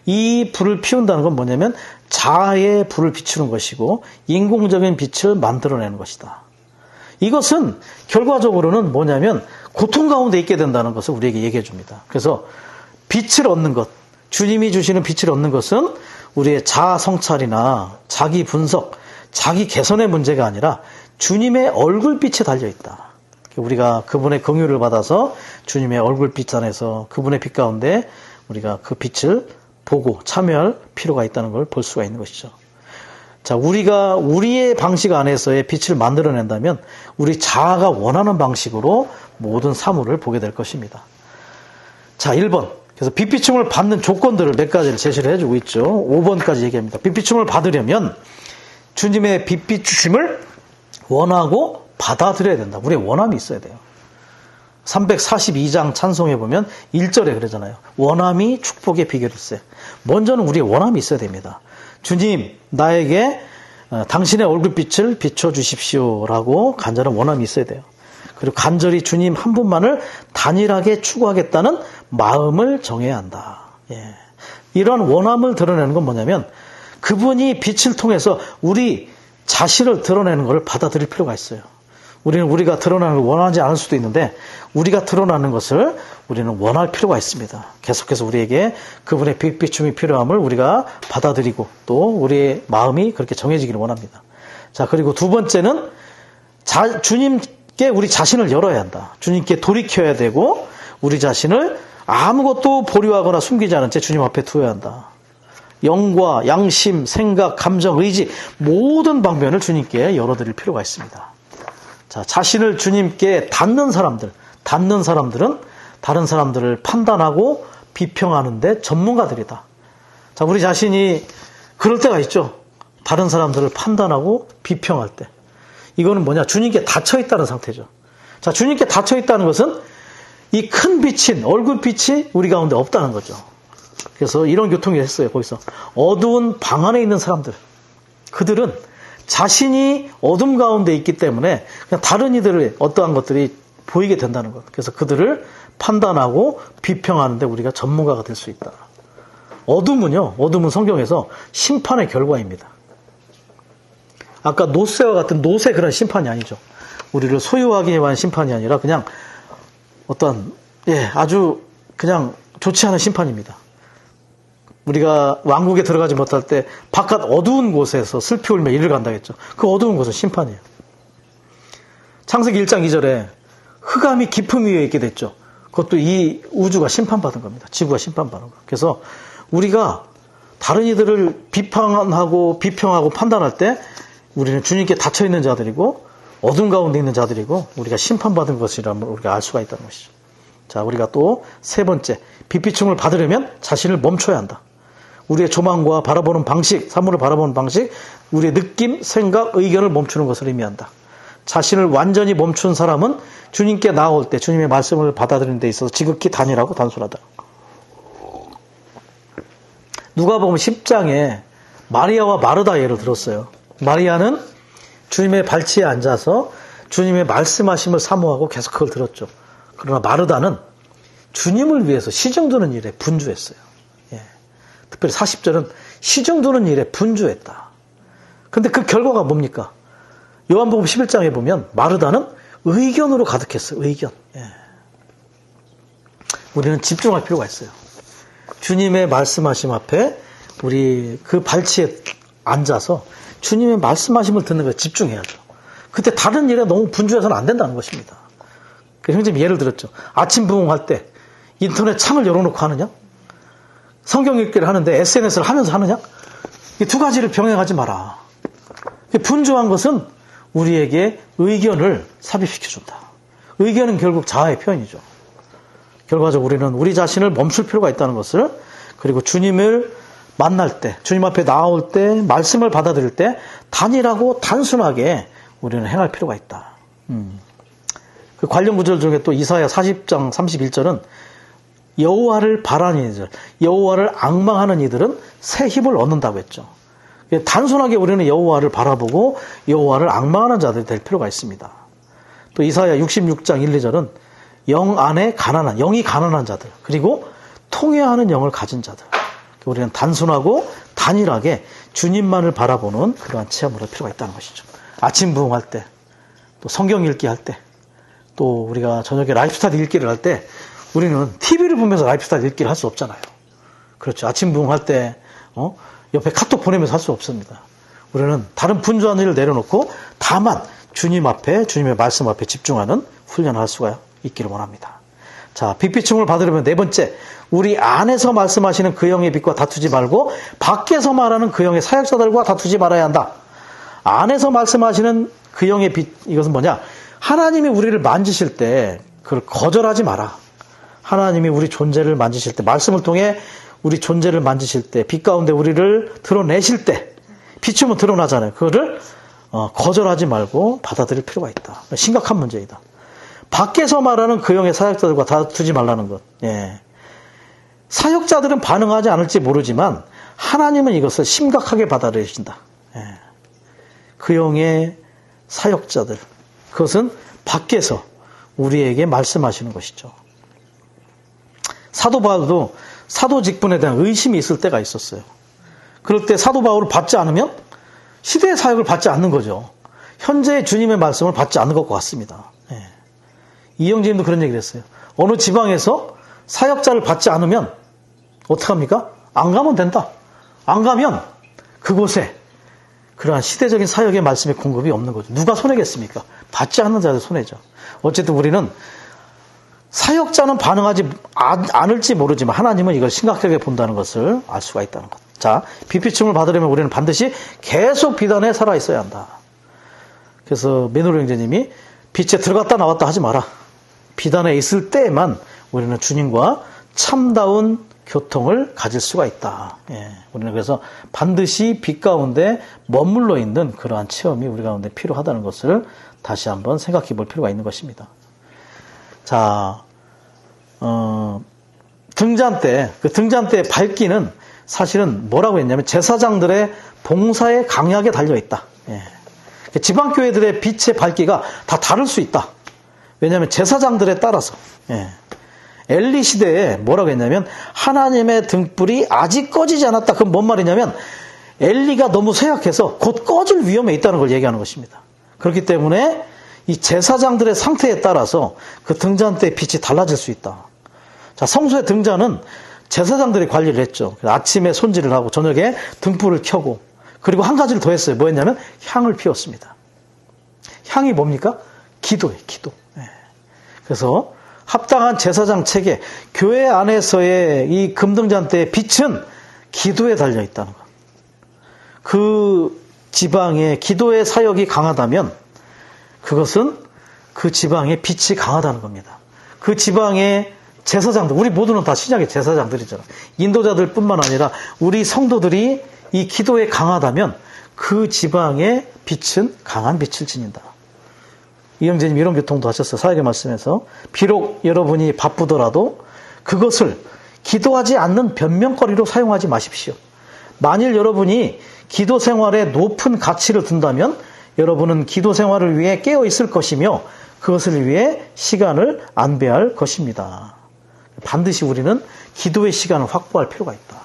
이 불을 피운다는 건 뭐냐면 자아의 불을 비추는 것이고 인공적인 빛을 만들어내는 것이다. 이것은 결과적으로는 뭐냐면 고통 가운데 있게 된다는 것을 우리에게 얘기해 줍니다. 그래서 빛을 얻는 것, 주님이 주시는 빛을 얻는 것은 우리의 자아 성찰이나 자기 분석, 자기 개선의 문제가 아니라 주님의 얼굴빛에 달려있다. 우리가 그분의 긍휼을 받아서 주님의 얼굴빛 안에서 그분의 빛 가운데 우리가 그 빛을 보고 참여할 필요가 있다는 걸 볼 수가 있는 것이죠. 자, 우리가 우리의 방식 안에서의 빛을 만들어낸다면 우리 자아가 원하는 방식으로 모든 사물을 보게 될 것입니다. 자, 1번. 그래서 빛비춤을 받는 조건들을 몇 가지를 제시를 해주고 있죠. 5번까지 얘기합니다. 빛비춤을 받으려면 주님의 빛비춤을 원하고 받아들여야 된다. 우리의 원함이 있어야 돼요. 342장 찬송에 보면 1절에 그러잖아요. 원함이 축복의 비결일세. 먼저는 우리의 원함이 있어야 됩니다. 주님, 나에게 당신의 얼굴빛을 비춰주십시오라고 간절한 원함이 있어야 돼요. 그리고 간절히 주님 한 분만을 단일하게 추구하겠다는 마음을 정해야 한다. 예. 이러한 원함을 드러내는 건 뭐냐면 그분이 빛을 통해서 우리 자신을 드러내는 것을 받아들일 필요가 있어요. 우리는 우리가 드러나는 걸 원하지 않을 수도 있는데 우리가 드러나는 것을 우리는 원할 필요가 있습니다. 계속해서 우리에게 그분의 빛비춤이 필요함을 우리가 받아들이고 또 우리의 마음이 그렇게 정해지기를 원합니다. 자, 그리고 두 번째는 주님께 우리 자신을 열어야 한다. 주님께 돌이켜야 되고 우리 자신을 아무것도 보류하거나 숨기지 않은 채 주님 앞에 두어야 한다. 영과 양심, 생각, 감정, 의지 모든 방면을 주님께 열어드릴 필요가 있습니다. 자, 자신을 주님께 닫는 사람들은 다른 사람들을 판단하고 비평하는데 전문가들이다. 자, 우리 자신이 그럴 때가 있죠. 다른 사람들을 판단하고 비평할 때. 이거는 뭐냐? 주님께 닫혀있다는 상태죠. 자, 주님께 닫혀있다는 것은 이 큰 빛인 얼굴빛이 우리 가운데 없다는 거죠. 그래서 이런 교통이 했어요. 거기서 어두운 방 안에 있는 사람들, 그들은 자신이 어둠 가운데 있기 때문에 그냥 다른 이들의 어떠한 것들이 보이게 된다는 것. 그래서 그들을 판단하고 비평하는데 우리가 전문가가 될 수 있다. 어둠은 성경에서 심판의 결과입니다. 아까 노새와 같은 노새 그런 심판이 아니죠. 우리를 소유하기 위한 심판이 아니라 그냥 어떤 아주 그냥 좋지 않은 심판입니다. 우리가 왕국에 들어가지 못할 때 바깥 어두운 곳에서 슬피 울며 이를 간다 했죠. 그 어두운 곳은 심판이에요. 창세기 1장 2절에 흑암이 깊음 위에 있게 됐죠. 그것도 이 우주가 심판받은 겁니다. 지구가 심판받은 거. 그래서 우리가 다른 이들을 비판하고 비평하고 판단할 때 우리는 주님께 닫혀있는 자들이고 어둠 가운데 있는 자들이고 우리가 심판받은 것이라는 걸 우리가 알 수가 있다는 것이죠. 자, 우리가 또 세 번째, 빛비춤을 받으려면 자신을 멈춰야 한다. 우리의 조망과 바라보는 방식, 사물을 바라보는 방식, 우리의 느낌, 생각, 의견을 멈추는 것을 의미한다. 자신을 완전히 멈춘 사람은 주님께 나아올 때 주님의 말씀을 받아들이는 데 있어서 지극히 단일하고 단순하다. 누가복음 10장에 마리아와 마르다 예를 들었어요. 마리아는 주님의 발치에 앉아서 주님의 말씀하심을 사모하고 계속 그걸 들었죠. 그러나 마르다는 주님을 위해서 시중드는 일에 분주했어요. 예. 특별히 40절은 시중드는 일에 분주했다. 근데 그 결과가 뭡니까? 요한복음 11장에 보면 마르다는 의견으로 가득했어요. 의견. 예. 우리는 집중할 필요가 있어요. 주님의 말씀하심 앞에 우리 그 발치에 앉아서 주님의 말씀하심을 듣는 것에 집중해야죠. 그때 다른 일에 너무 분주해서는 안 된다는 것입니다. 형제님 예를 들었죠. 아침 부흥할 때 인터넷 창을 열어놓고 하느냐? 성경 읽기를 하는데 SNS를 하면서 하느냐? 이 두 가지를 병행하지 마라. 분주한 것은 우리에게 의견을 삽입시켜준다. 의견은 결국 자아의 표현이죠. 결과적으로 우리는 우리 자신을 멈출 필요가 있다는 것을, 그리고 주님을 만날 때, 주님 앞에 나올 때, 말씀을 받아들일 때 단일하고 단순하게 우리는 행할 필요가 있다. 그 관련 구절 중에 또 이사야 40장 31절은 여호와를 바라는 이들, 여호와를 앙망하는 이들은 새 힘을 얻는다고 했죠. 단순하게 우리는 여호와를 바라보고 여호와를 앙망하는 자들이 될 필요가 있습니다. 또 이사야 66장 1, 2절은 영 안에 가난한, 영이 가난한 자들, 그리고 통회하는 영을 가진 자들. 우리는 단순하고 단일하게 주님만을 바라보는 그러한 체험을 할 필요가 있다는 것이죠. 아침 부흥할 때, 또 성경 읽기 할 때, 또 우리가 저녁에 라이프스타일 읽기를 할 때 우리는 TV를 보면서 라이프스타일 읽기를 할 수 없잖아요. 그렇죠. 아침 부흥할 때 옆에 카톡 보내면서 할 수 없습니다. 우리는 다른 분주한 일을 내려놓고 다만 주님 앞에, 주님의 말씀 앞에 집중하는 훈련을 할 수가 있기를 원합니다. 자, 빛비춤을 받으려면 네 번째, 우리 안에서 말씀하시는 그 영의 빛과 다투지 말고 밖에서 말하는 그 영의 사역자들과 다투지 말아야 한다. 안에서 말씀하시는 그 영의 빛, 이것은 뭐냐? 하나님이 우리를 만지실 때 그걸 거절하지 마라. 하나님이 우리 존재를 만지실 때, 말씀을 통해 우리 존재를 만지실 때, 빛 가운데 우리를 드러내실 때, 비추면 드러나잖아요. 그거를 거절하지 말고 받아들일 필요가 있다. 심각한 문제이다. 밖에서 말하는 그 영의 사역자들과 다투지 말라는 것. 예. 사역자들은 반응하지 않을지 모르지만 하나님은 이것을 심각하게 받아들이신다. 예. 그 영의 사역자들, 그것은 밖에서 우리에게 말씀하시는 것이죠. 사도 바울도 사도 직분에 대한 의심이 있을 때가 있었어요. 그럴 때 사도 바울을 받지 않으면 시대의 사역을 받지 않는 거죠. 현재의 주님의 말씀을 받지 않는 것과 같습니다. 예. 이영재님도 그런 얘기를 했어요. 어느 지방에서 사역자를 받지 않으면 어떡합니까? 안 가면 된다. 안 가면 그곳에 그러한 시대적인 사역의 말씀의 공급이 없는 거죠. 누가 손해겠습니까? 받지 않는 자들 손해죠. 어쨌든 우리는 사역자는 반응하지 않을지 모르지만 하나님은 이걸 심각하게 본다는 것을 알 수가 있다는 것. 자, 빛비춤을 받으려면 우리는 반드시 계속 빛 안에 살아있어야 한다. 그래서 민호로 형제님이 빛에 들어갔다 나왔다 하지 마라. 빛 안에 있을 때에만 우리는 주님과 참다운 교통을 가질 수가 있다. 예, 우리는 그래서 반드시 빛 가운데 머물러 있는 그러한 체험이 우리 가운데 필요하다는 것을 다시 한번 생각해 볼 필요가 있는 것입니다. 자, 등잔대, 그 등잔대의 밝기는 사실은 뭐라고 했냐면 제사장들의 봉사에 강하게 달려있다. 예. 지방교회들의 빛의 밝기가 다 다를 수 있다. 왜냐하면 제사장들에 따라서. 예. 엘리 시대에 뭐라고 했냐면 하나님의 등불이 아직 꺼지지 않았다. 그건 뭔 말이냐면 엘리가 너무 쇠약해서 곧 꺼질 위험에 있다는 걸 얘기하는 것입니다. 그렇기 때문에 이 제사장들의 상태에 따라서 그 등잔대의 빛이 달라질 수 있다. 자, 성소의 등잔은 제사장들이 관리를 했죠. 아침에 손질을 하고 저녁에 등불을 켜고, 그리고 한 가지를 더 했어요. 뭐였냐면 향을 피웠습니다. 향이 뭡니까? 기도예요. 기도. 그래서 합당한 제사장 체계, 교회 안에서의 이 금등잔대의 빛은 기도에 달려있다는 것. 그 지방의 기도의 사역이 강하다면 그것은 그 지방의 빛이 강하다는 겁니다. 그 지방의 제사장들, 우리 모두는 다 신약의 제사장들이잖아. 인도자들 뿐만 아니라 우리 성도들이 이 기도에 강하다면 그 지방의 빛은 강한 빛을 지닌다. 이영재님 이런 교통도 하셨어요. 사역의 말씀에서. 비록 여러분이 바쁘더라도 그것을 기도하지 않는 변명거리로 사용하지 마십시오. 만일 여러분이 기도 생활에 높은 가치를 둔다면 여러분은 기도 생활을 위해 깨어 있을 것이며 그것을 위해 시간을 안배할 것입니다. 반드시 우리는 기도의 시간을 확보할 필요가 있다.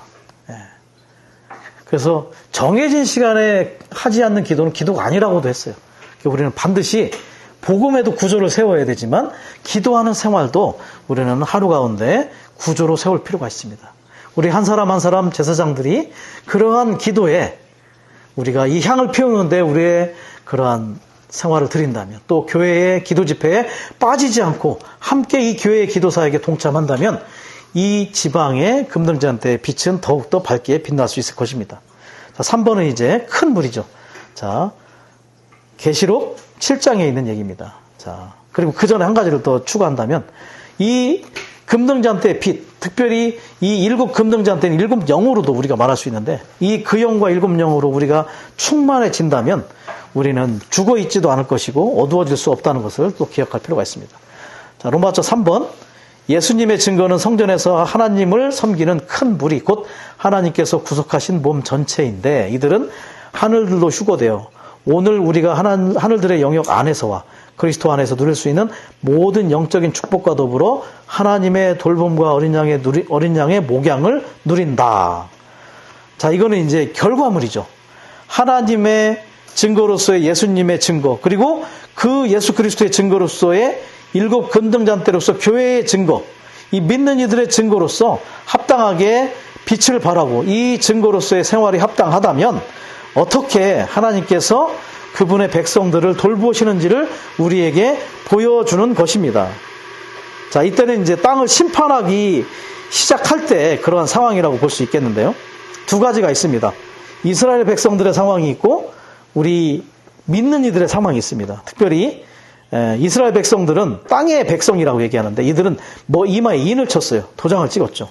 그래서 정해진 시간에 하지 않는 기도는 기도가 아니라고도 했어요. 우리는 반드시 복음에도 구조를 세워야 되지만 기도하는 생활도 우리는 하루 가운데 구조로 세울 필요가 있습니다. 우리 한 사람 한 사람 제사장들이 그러한 기도에 우리가 이 향을 피우는데 우리의 그러한 생활을 드린다면 또 교회의 기도 집회에 빠지지 않고 함께 이 교회의 기도사에게 동참한다면 이 지방의 금등잔대의 빛은 더욱더 밝게 빛날 수 있을 것입니다. 자, 3번은 이제 큰 물이죠. 자, 계시록 7장에 있는 얘기입니다. 자, 그리고 그 전에 한 가지를 더 추가한다면 이 금등잔대의 빛, 특별히 이 7 금등잔대는 7 영으로도 우리가 말할 수 있는데 이 그 영과 7 영으로 우리가 충만해진다면 우리는 죽어 있지도 않을 것이고 어두워질 수 없다는 것을 또 기억할 필요가 있습니다. 자, 로마서 3번. 예수님의 증거는 성전에서 하나님을 섬기는 큰 무리, 곧 하나님께서 구속하신 몸 전체인데 이들은 하늘들로 휴거되어 오늘 우리가 하늘들의 영역 안에서와 그리스도 안에서 누릴 수 있는 모든 영적인 축복과 더불어 하나님의 돌봄과 어린 양의 목양을 누린다. 자, 이거는 이제 결과물이죠. 하나님의 증거로서의 예수님의 증거, 그리고 그 예수 그리스도의 증거로서의 7 금등잔대로서 교회의 증거, 이 믿는 이들의 증거로서 합당하게 빛을 발하고 이 증거로서의 생활이 합당하다면 어떻게 하나님께서 그분의 백성들을 돌보시는지를 우리에게 보여주는 것입니다. 자, 이때는 이제 땅을 심판하기 시작할 때 그러한 상황이라고 볼 수 있겠는데요. 두 가지가 있습니다. 이스라엘 백성들의 상황이 있고 우리 믿는 이들의 상황이 있습니다. 특별히 이스라엘 백성들은 땅의 백성이라고 얘기하는데 이들은 이마에 인을 쳤어요. 도장을 찍었죠.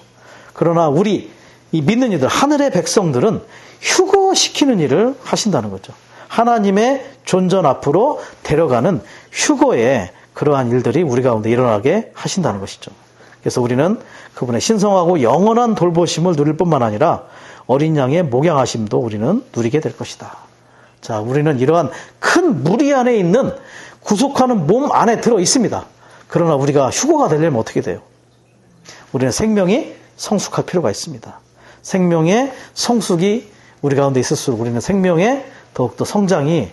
그러나 우리 이 믿는 이들, 하늘의 백성들은 휴거시키는 일을 하신다는 거죠. 하나님의 존전 앞으로 데려가는 휴거에 그러한 일들이 우리 가운데 일어나게 하신다는 것이죠. 그래서 우리는 그분의 신성하고 영원한 돌보심을 누릴 뿐만 아니라 어린 양의 목양하심도 우리는 누리게 될 것이다. 자, 우리는 이러한 큰 무리 안에 있는 구속하는 몸 안에 들어 있습니다. 그러나 우리가 휴거가 되려면 어떻게 돼요? 우리는 생명이 성숙할 필요가 있습니다. 생명의 성숙이 우리 가운데 있을수록 우리는 생명에 더욱더 성장이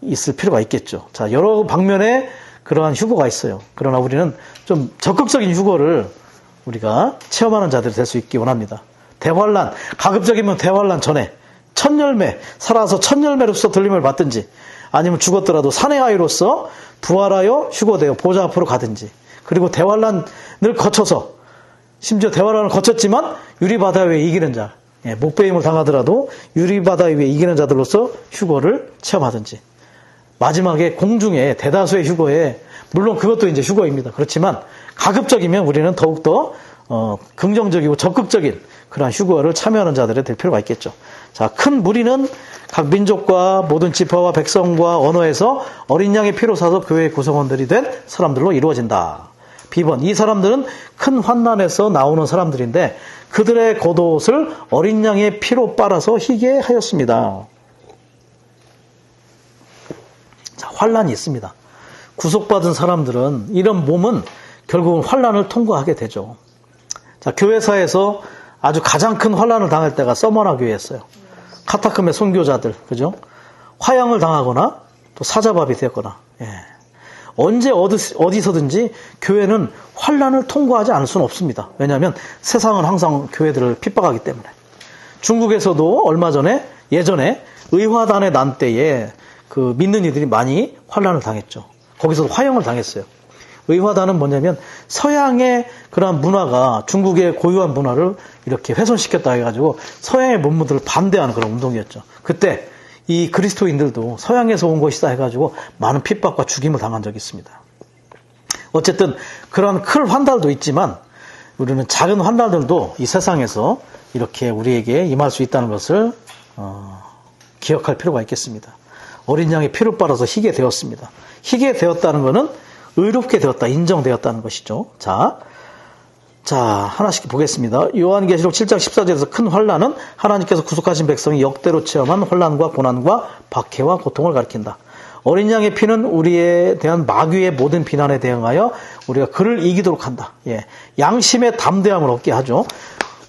있을 필요가 있겠죠. 자, 여러 방면에 그러한 휴거가 있어요. 그러나 우리는 좀 적극적인 휴거를 우리가 체험하는 자들이 될 수 있기 원합니다. 대환란, 가급적이면 대환란 전에 첫 열매, 살아서 첫 열매로서 들림을 받든지 아니면 죽었더라도 산의 아이로서 부활하여 휴거되어 보좌 앞으로 가든지, 그리고 대환란을 거쳐서 심지어 대환란을 거쳤지만 유리바다 위에 이기는 자, 목배임을 당하더라도 유리바다 위에 이기는 자들로서 휴거를 체험하든지, 마지막에 공중에 대다수의 휴거에, 물론 그것도 이제 휴거입니다. 그렇지만 가급적이면 우리는 더욱더 긍정적이고 적극적인 그러한 휴거를 참여하는 자들이 될 필요가 있겠죠. 자, 큰 무리는 각 민족과 모든 지파와 백성과 언어에서 어린 양의 피로 사서 교회의 구성원들이 된 사람들로 이루어진다. B번, 이 사람들은 큰 환난에서 나오는 사람들인데 그들의 겉옷을 어린 양의 피로 빨아서 희게 하였습니다. 자, 환난이 있습니다. 구속받은 사람들은 이런 몸은 결국은 환난을 통과하게 되죠. 자, 교회사에서 아주 가장 큰 환난을 당할 때가 서머나 교회였어요. 카타콤의 선교자들, 그죠? 화형을 당하거나 또 사자밥이 되었거나, 언제 어디서든지 교회는 환난을 통과하지 않을 수는 없습니다. 왜냐하면 세상은 항상 교회들을 핍박하기 때문에. 중국에서도 얼마 전에, 예전에 의화단의 난 때에 그 믿는 이들이 많이 환난을 당했죠. 거기서도 화형을 당했어요. 의화단은 뭐냐면 서양의 그러한 문화가 중국의 고유한 문화를 이렇게 훼손시켰다 해가지고 서양의 문물들을 반대하는 그런 운동이었죠. 그때 이 그리스도인들도 서양에서 온 것이다 해가지고 많은 핍박과 죽임을 당한 적이 있습니다. 어쨌든 그런 큰 환난도 있지만 우리는 작은 환난들도 이 세상에서 이렇게 우리에게 임할 수 있다는 것을 기억할 필요가 있겠습니다. 어린 양의 피를 빨아서 희게 되었습니다. 희게 되었다는 것은 의롭게 되었다, 인정되었다는 것이죠. 자, 하나씩 보겠습니다. 요한계시록 7장 14절에서 큰 환난은 하나님께서 구속하신 백성이 역대로 체험한 환난과 고난과 박해와 고통을 가리킨다. 어린 양의 피는 우리에 대한 마귀의 모든 비난에 대응하여 우리가 그를 이기도록 한다. 예, 양심의 담대함을 얻게 하죠.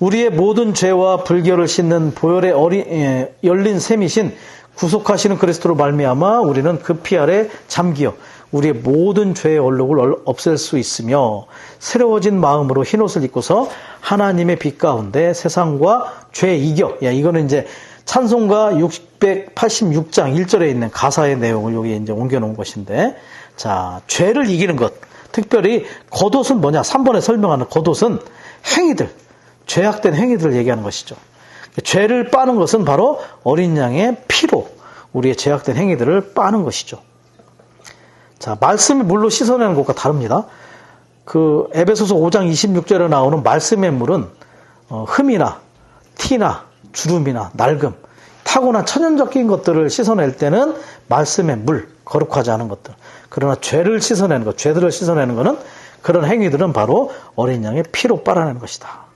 우리의 모든 죄와 불결을 씻는 보혈의 열린 셈이신 구속하시는 그리스도로 말미암아 우리는 그 피 아래 잠기어 우리의 모든 죄의 얼룩을 없앨 수 있으며 새로워진 마음으로 흰옷을 입고서 하나님의 빛 가운데 세상과 죄 이겨. 야, 이거는 이제 찬송가 686장 1절에 있는 가사의 내용을 여기 이제 옮겨놓은 것인데, 자, 죄를 이기는 것. 특별히 겉옷은 뭐냐? 3번에 설명하는 겉옷은 행위들, 죄악된 행위들을 얘기하는 것이죠. 죄를 빠는 것은 바로 어린 양의 피로 우리의 죄악된 행위들을 빠는 것이죠. 자, 말씀을 물로 씻어내는 것과 다릅니다. 그 에베소서 5장 26절에 나오는 말씀의 물은 흠이나 티나 주름이나 낡음, 타고난 천연적인 것들을 씻어낼 때는 말씀의 물, 거룩하지 않은 것들. 그러나 죄를 씻어내는 것, 죄들을 씻어내는 것은 그런 행위들은 바로 어린 양의 피로 빨아내는 것이다.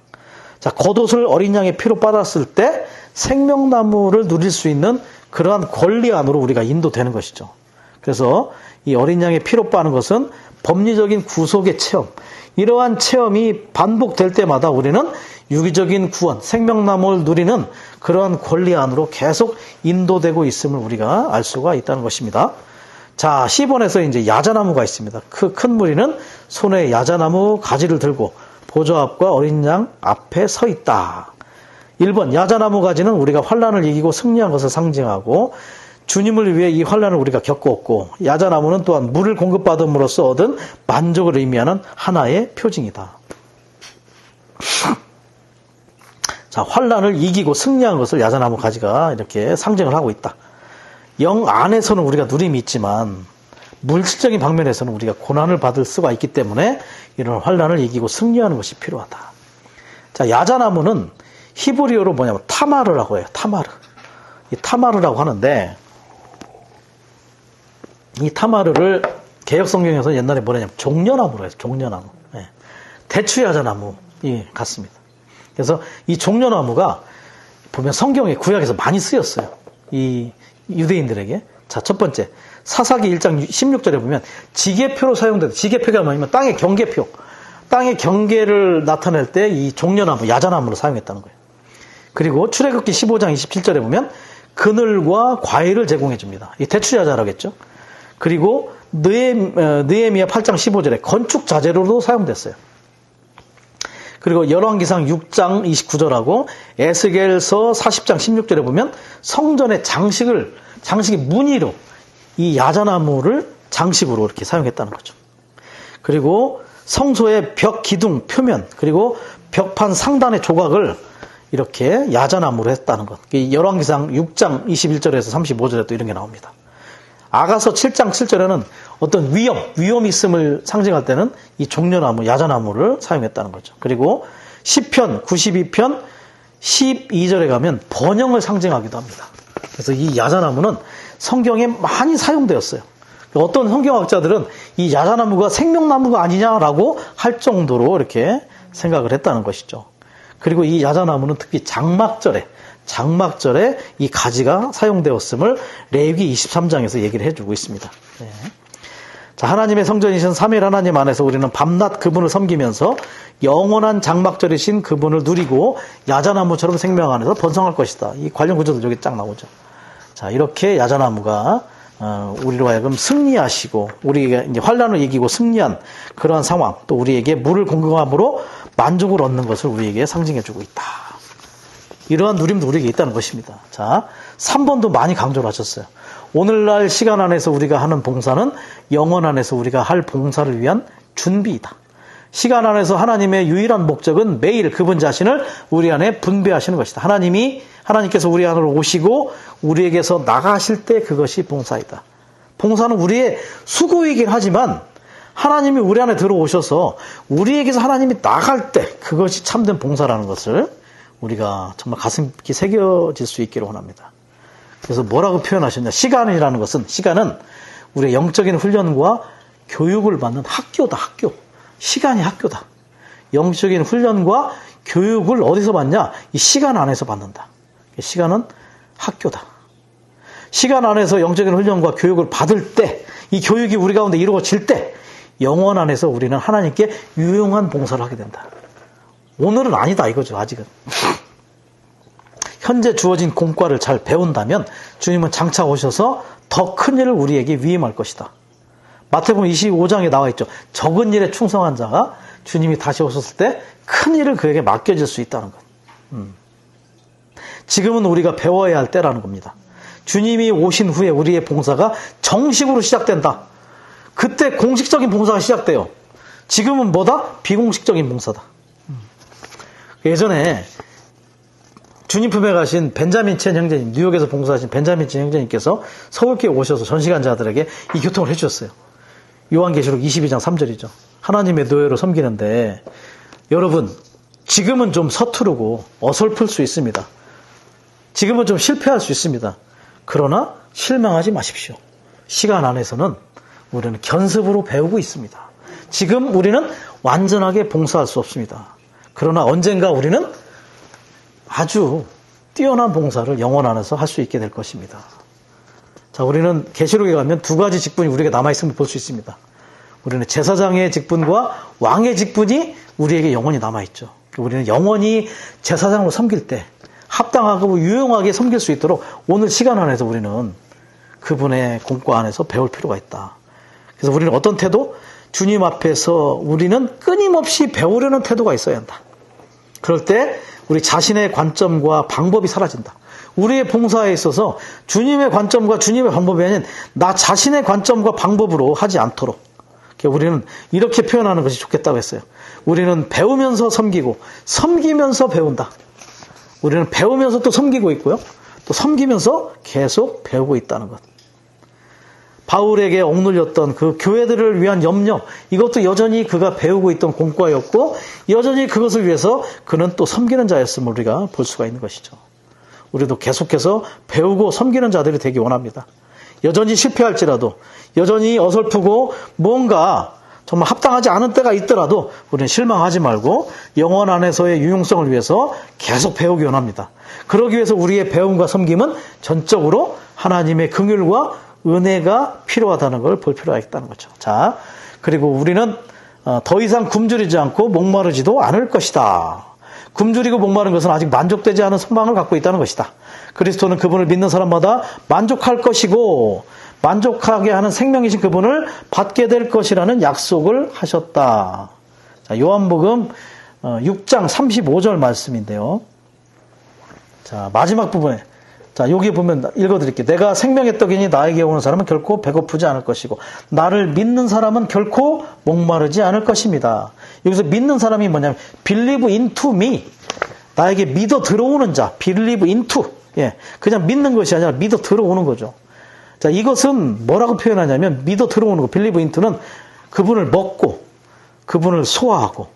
자, 겉옷을 어린 양의 피로 빨았을 때 생명나무를 누릴 수 있는 그러한 권리 안으로 우리가 인도되는 것이죠. 그래서 이 어린 양의 피로 빠는 것은 법리적인 구속의 체험, 이러한 체험이 반복될 때마다 우리는 유기적인 구원, 생명나무를 누리는 그러한 권리 안으로 계속 인도되고 있음을 우리가 알 수가 있다는 것입니다. 자, 10번에서 이제 야자나무가 있습니다. 그 큰 무리는 손에 야자나무 가지를 들고 보좌 앞과 어린 양 앞에 서 있다. 1번, 야자나무 가지는 우리가 환난을 이기고 승리한 것을 상징하고 주님을 위해 이 환난을 우리가 겪었고, 야자나무는 또한 물을 공급받음으로써 얻은 만족을 의미하는 하나의 표징이다. 자, 환난을 이기고 승리한 것을 야자나무 가지가 이렇게 상징을 하고 있다. 영 안에서는 우리가 누림이 있지만 물질적인 방면에서는 우리가 고난을 받을 수가 있기 때문에 이런 환난을 이기고 승리하는 것이 필요하다. 자, 야자나무는 히브리어로 뭐냐면 타마르라고 해요. 타마르. 이 타마르라고 하는데, 이 타마르를 개혁성경에서 옛날에 뭐냐면 종려나무로 해서 종려나무. 예. 대추야자나무 같습니다. 그래서 이 종려나무가 보면 성경에 구약에서 많이 쓰였어요. 이 유대인들에게. 자, 첫 번째, 사사기 1장 16절에 보면 지게표로 사용된다. 지게표가 뭐냐면 땅의 경계표. 땅의 경계를 나타낼 때 이 종려나무, 야자나무로 사용했다는 거예요. 그리고 출애굽기 15장 27절에 보면 그늘과 과일을 제공해 줍니다. 이 대추야자라겠죠. 그리고 느헤미야 8장 15절에 건축 자재로도 사용됐어요. 그리고 열왕기상 6장 29절하고 에스겔서 40장 16절에 보면 성전의 장식이 무늬로 이 야자나무를 장식으로 이렇게 사용했다는 거죠. 그리고 성소의 벽 기둥 표면, 그리고 벽판 상단의 조각을 이렇게 야자나무로 했다는 것. 열왕기상 6장 21절에서 35절에 또 이런 게 나옵니다. 아가서 7장 7절에는 어떤 위험이 있음을 상징할 때는 이 종려나무, 야자나무를 사용했다는 거죠. 그리고 시편 92편 12절에 가면 번영을 상징하기도 합니다. 그래서 이 야자나무는 성경에 많이 사용되었어요. 어떤 성경학자들은 이 야자나무가 생명나무가 아니냐라고 할 정도로 이렇게 생각을 했다는 것이죠. 그리고 이 야자나무는 특히 장막절에 이 가지가 사용되었음을 레위기 23장에서 얘기를 해주고 있습니다. 네. 자, 하나님의 성전이신 3일 하나님 안에서 우리는 밤낮 그분을 섬기면서 영원한 장막절이신 그분을 누리고 야자나무처럼 생명 안에서 번성할 것이다. 이 관련 구조도 여기 쫙 나오죠. 자, 이렇게 야자나무가 우리로 하여금 승리하시고 우리에게 이제 환난을 이기고 승리한 그러한 상황, 또 우리에게 물을 공급함으로 만족을 얻는 것을 우리에게 상징해주고 있다. 이러한 누림도 우리에게 있다는 것입니다. 자, 3번도 많이 강조를 하셨어요. 오늘날 시간 안에서 우리가 하는 봉사는 영원 안에서 우리가 할 봉사를 위한 준비이다. 시간 안에서 하나님의 유일한 목적은 매일 그분 자신을 우리 안에 분배하시는 것이다. 하나님께서 우리 안으로 오시고 우리에게서 나가실 때 그것이 봉사이다. 봉사는 우리의 수고이긴 하지만 하나님이 우리 안에 들어오셔서 우리에게서 하나님이 나갈 때 그것이 참된 봉사라는 것을 우리가 정말 가슴 깊이 새겨질 수 있기를 원합니다. 그래서 뭐라고 표현하셨냐. 시간이라는 것은, 시간은 우리의 영적인 훈련과 교육을 받는 학교다. 학교. 시간이 학교다. 영적인 훈련과 교육을 어디서 받냐? 이 시간 안에서 받는다. 시간은 학교다. 시간 안에서 영적인 훈련과 교육을 받을 때, 이 교육이 우리 가운데 이루어질 때 영원 안에서 우리는 하나님께 유용한 봉사를 하게 된다. 오늘은 아니다 이거죠. 아직은. 현재 주어진 공과를 잘 배운다면 주님은 장차 오셔서 더 큰 일을 우리에게 위임할 것이다. 마태복음 25장에 나와 있죠. 적은 일에 충성한 자가 주님이 다시 오셨을 때 큰 일을 그에게 맡겨질 수 있다는 것. 지금은 우리가 배워야 할 때라는 겁니다. 주님이 오신 후에 우리의 봉사가 정식으로 시작된다. 그때 공식적인 봉사가 시작돼요. 지금은 뭐다? 비공식적인 봉사다. 예전에 주님 품에 가신 벤자민 첸 형제님, 뉴욕에서 봉사하신 벤자민 첸 형제님께서 서울교회 오셔서 전시간자들에게 이 교통을 해주셨어요. 요한계시록 22장 3절이죠. 하나님의 노예로 섬기는데 여러분, 지금은 좀 서투르고 어설플 수 있습니다. 지금은 좀 실패할 수 있습니다. 그러나 실망하지 마십시오. 시간 안에서는 우리는 견습으로 배우고 있습니다. 지금 우리는 완전하게 봉사할 수 없습니다. 그러나 언젠가 우리는 아주 뛰어난 봉사를 영원 안에서 할 수 있게 될 것입니다. 자, 우리는 계시록에 가면 두 가지 직분이 우리에게 남아있음을 볼 수 있습니다. 우리는 제사장의 직분과 왕의 직분이 우리에게 영원히 남아있죠. 우리는 영원히 제사장으로 섬길 때 합당하고 유용하게 섬길 수 있도록 오늘 시간 안에서 우리는 그분의 공과 안에서 배울 필요가 있다. 그래서 우리는 어떤 태도? 주님 앞에서 우리는 끊임없이 배우려는 태도가 있어야 한다. 그럴 때 우리 자신의 관점과 방법이 사라진다. 우리의 봉사에 있어서 주님의 관점과 주님의 방법이 아닌 나 자신의 관점과 방법으로 하지 않도록 우리는 이렇게 표현하는 것이 좋겠다고 했어요. 우리는 배우면서 섬기고 섬기면서 배운다. 우리는 배우면서 또 섬기고 있고요. 또 섬기면서 계속 배우고 있다는 것. 바울에게 억눌렸던 그 교회들을 위한 염려, 이것도 여전히 그가 배우고 있던 공과였고 여전히 그것을 위해서 그는 또 섬기는 자였음을 우리가 볼 수가 있는 것이죠. 우리도 계속해서 배우고 섬기는 자들이 되기 원합니다. 여전히 실패할지라도, 여전히 어설프고 뭔가 정말 합당하지 않은 때가 있더라도 우리는 실망하지 말고 영원 안에서의 유용성을 위해서 계속 배우기 원합니다. 그러기 위해서 우리의 배움과 섬김은 전적으로 하나님의 긍휼과 은혜가 필요하다는 걸 볼 필요가 있다는 거죠. 자, 그리고 우리는 더 이상 굶주리지 않고 목마르지도 않을 것이다. 굶주리고 목마른 것은 아직 만족되지 않은 소망을 갖고 있다는 것이다. 그리스도는 그분을 믿는 사람마다 만족할 것이고 만족하게 하는 생명이신 그분을 받게 될 것이라는 약속을 하셨다. 자, 요한복음 6장 35절 말씀인데요. 자, 마지막 부분에 자, 여기 보면 읽어드릴게요. 내가 생명의 떡이니 나에게 오는 사람은 결코 배고프지 않을 것이고 나를 믿는 사람은 결코 목마르지 않을 것입니다. 여기서 믿는 사람이 뭐냐면 believe into me. 나에게 믿어 들어오는 자. believe into. 예, 그냥 믿는 것이 아니라 믿어 들어오는 거죠. 자, 이것은 뭐라고 표현하냐면 믿어 들어오는 거. believe into는 그분을 먹고 그분을 소화하고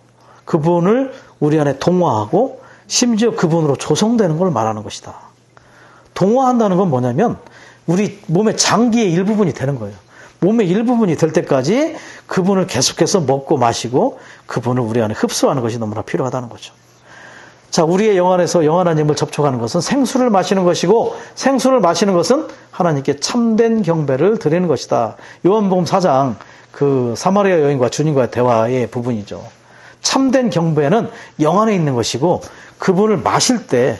그분을 우리 안에 동화하고 심지어 그분으로 조성되는 걸 말하는 것이다. 동화한다는 건 뭐냐면 우리 몸의 장기의 일부분이 되는 거예요. 몸의 일부분이 될 때까지 그분을 계속해서 먹고 마시고 그분을 우리 안에 흡수하는 것이 너무나 필요하다는 거죠. 자, 우리의 영 안에서 영원 하나님을 접촉하는 것은 생수를 마시는 것이고 생수를 마시는 것은 하나님께 참된 경배를 드리는 것이다. 요한복음 4장 그 사마리아 여인과 주님과의 대화의 부분이죠. 참된 경배는 영 안에 있는 것이고 그분을 마실 때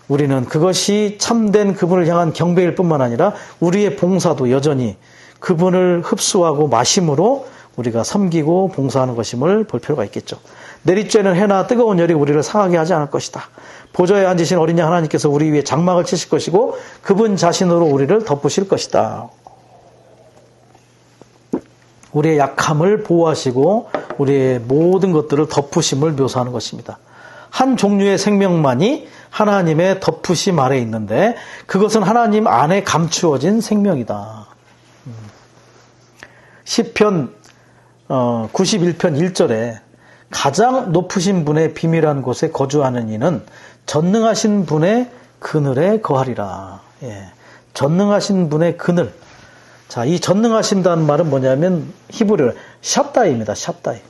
우리는 그것이 참된 그분을 향한 경배일 뿐만 아니라 우리의 봉사도 여전히 그분을 흡수하고 마심으로 우리가 섬기고 봉사하는 것임을 볼 필요가 있겠죠. 내리쬐는 해나 뜨거운 열이 우리를 상하게 하지 않을 것이다. 보좌에 앉으신 어린 양 하나님께서 우리 위에 장막을 치실 것이고 그분 자신으로 우리를 덮으실 것이다. 우리의 약함을 보호하시고 우리의 모든 것들을 덮으심을 묘사하는 것입니다. 한 종류의 생명만이 하나님의 덮으심 아래 있는데 그것은 하나님 안에 감추어진 생명이다. 시편 91편 1절에 가장 높으신 분의 비밀한 곳에 거주하는 이는 전능하신 분의 그늘에 거하리라. 예. 전능하신 분의 그늘. 자, 이 전능하신다는 말은 뭐냐면 히브리어로 샷다이입니다. 샷다이.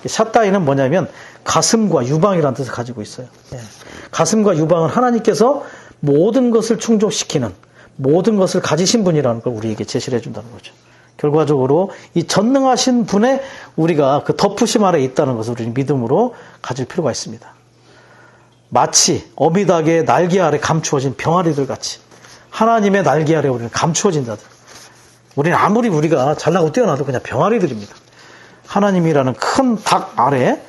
샷다이는 뭐냐면 가슴과 유방이라는 뜻을 가지고 있어요. 예. 가슴과 유방은 하나님께서 모든 것을 충족시키는, 모든 것을 가지신 분이라는 걸 우리에게 제시를 해준다는 거죠. 결과적으로 이 전능하신 분의 우리가 그 덮으심 아래에 있다는 것을 우리는 믿음으로 가질 필요가 있습니다. 마치 어미닭의 날개 아래 감추어진 병아리들 같이 하나님의 날개 아래 우리는 감추어진 자들. 우리는 아무리 우리가 잘나고 뛰어나도 그냥 병아리들입니다. 하나님이라는 큰 닭 아래,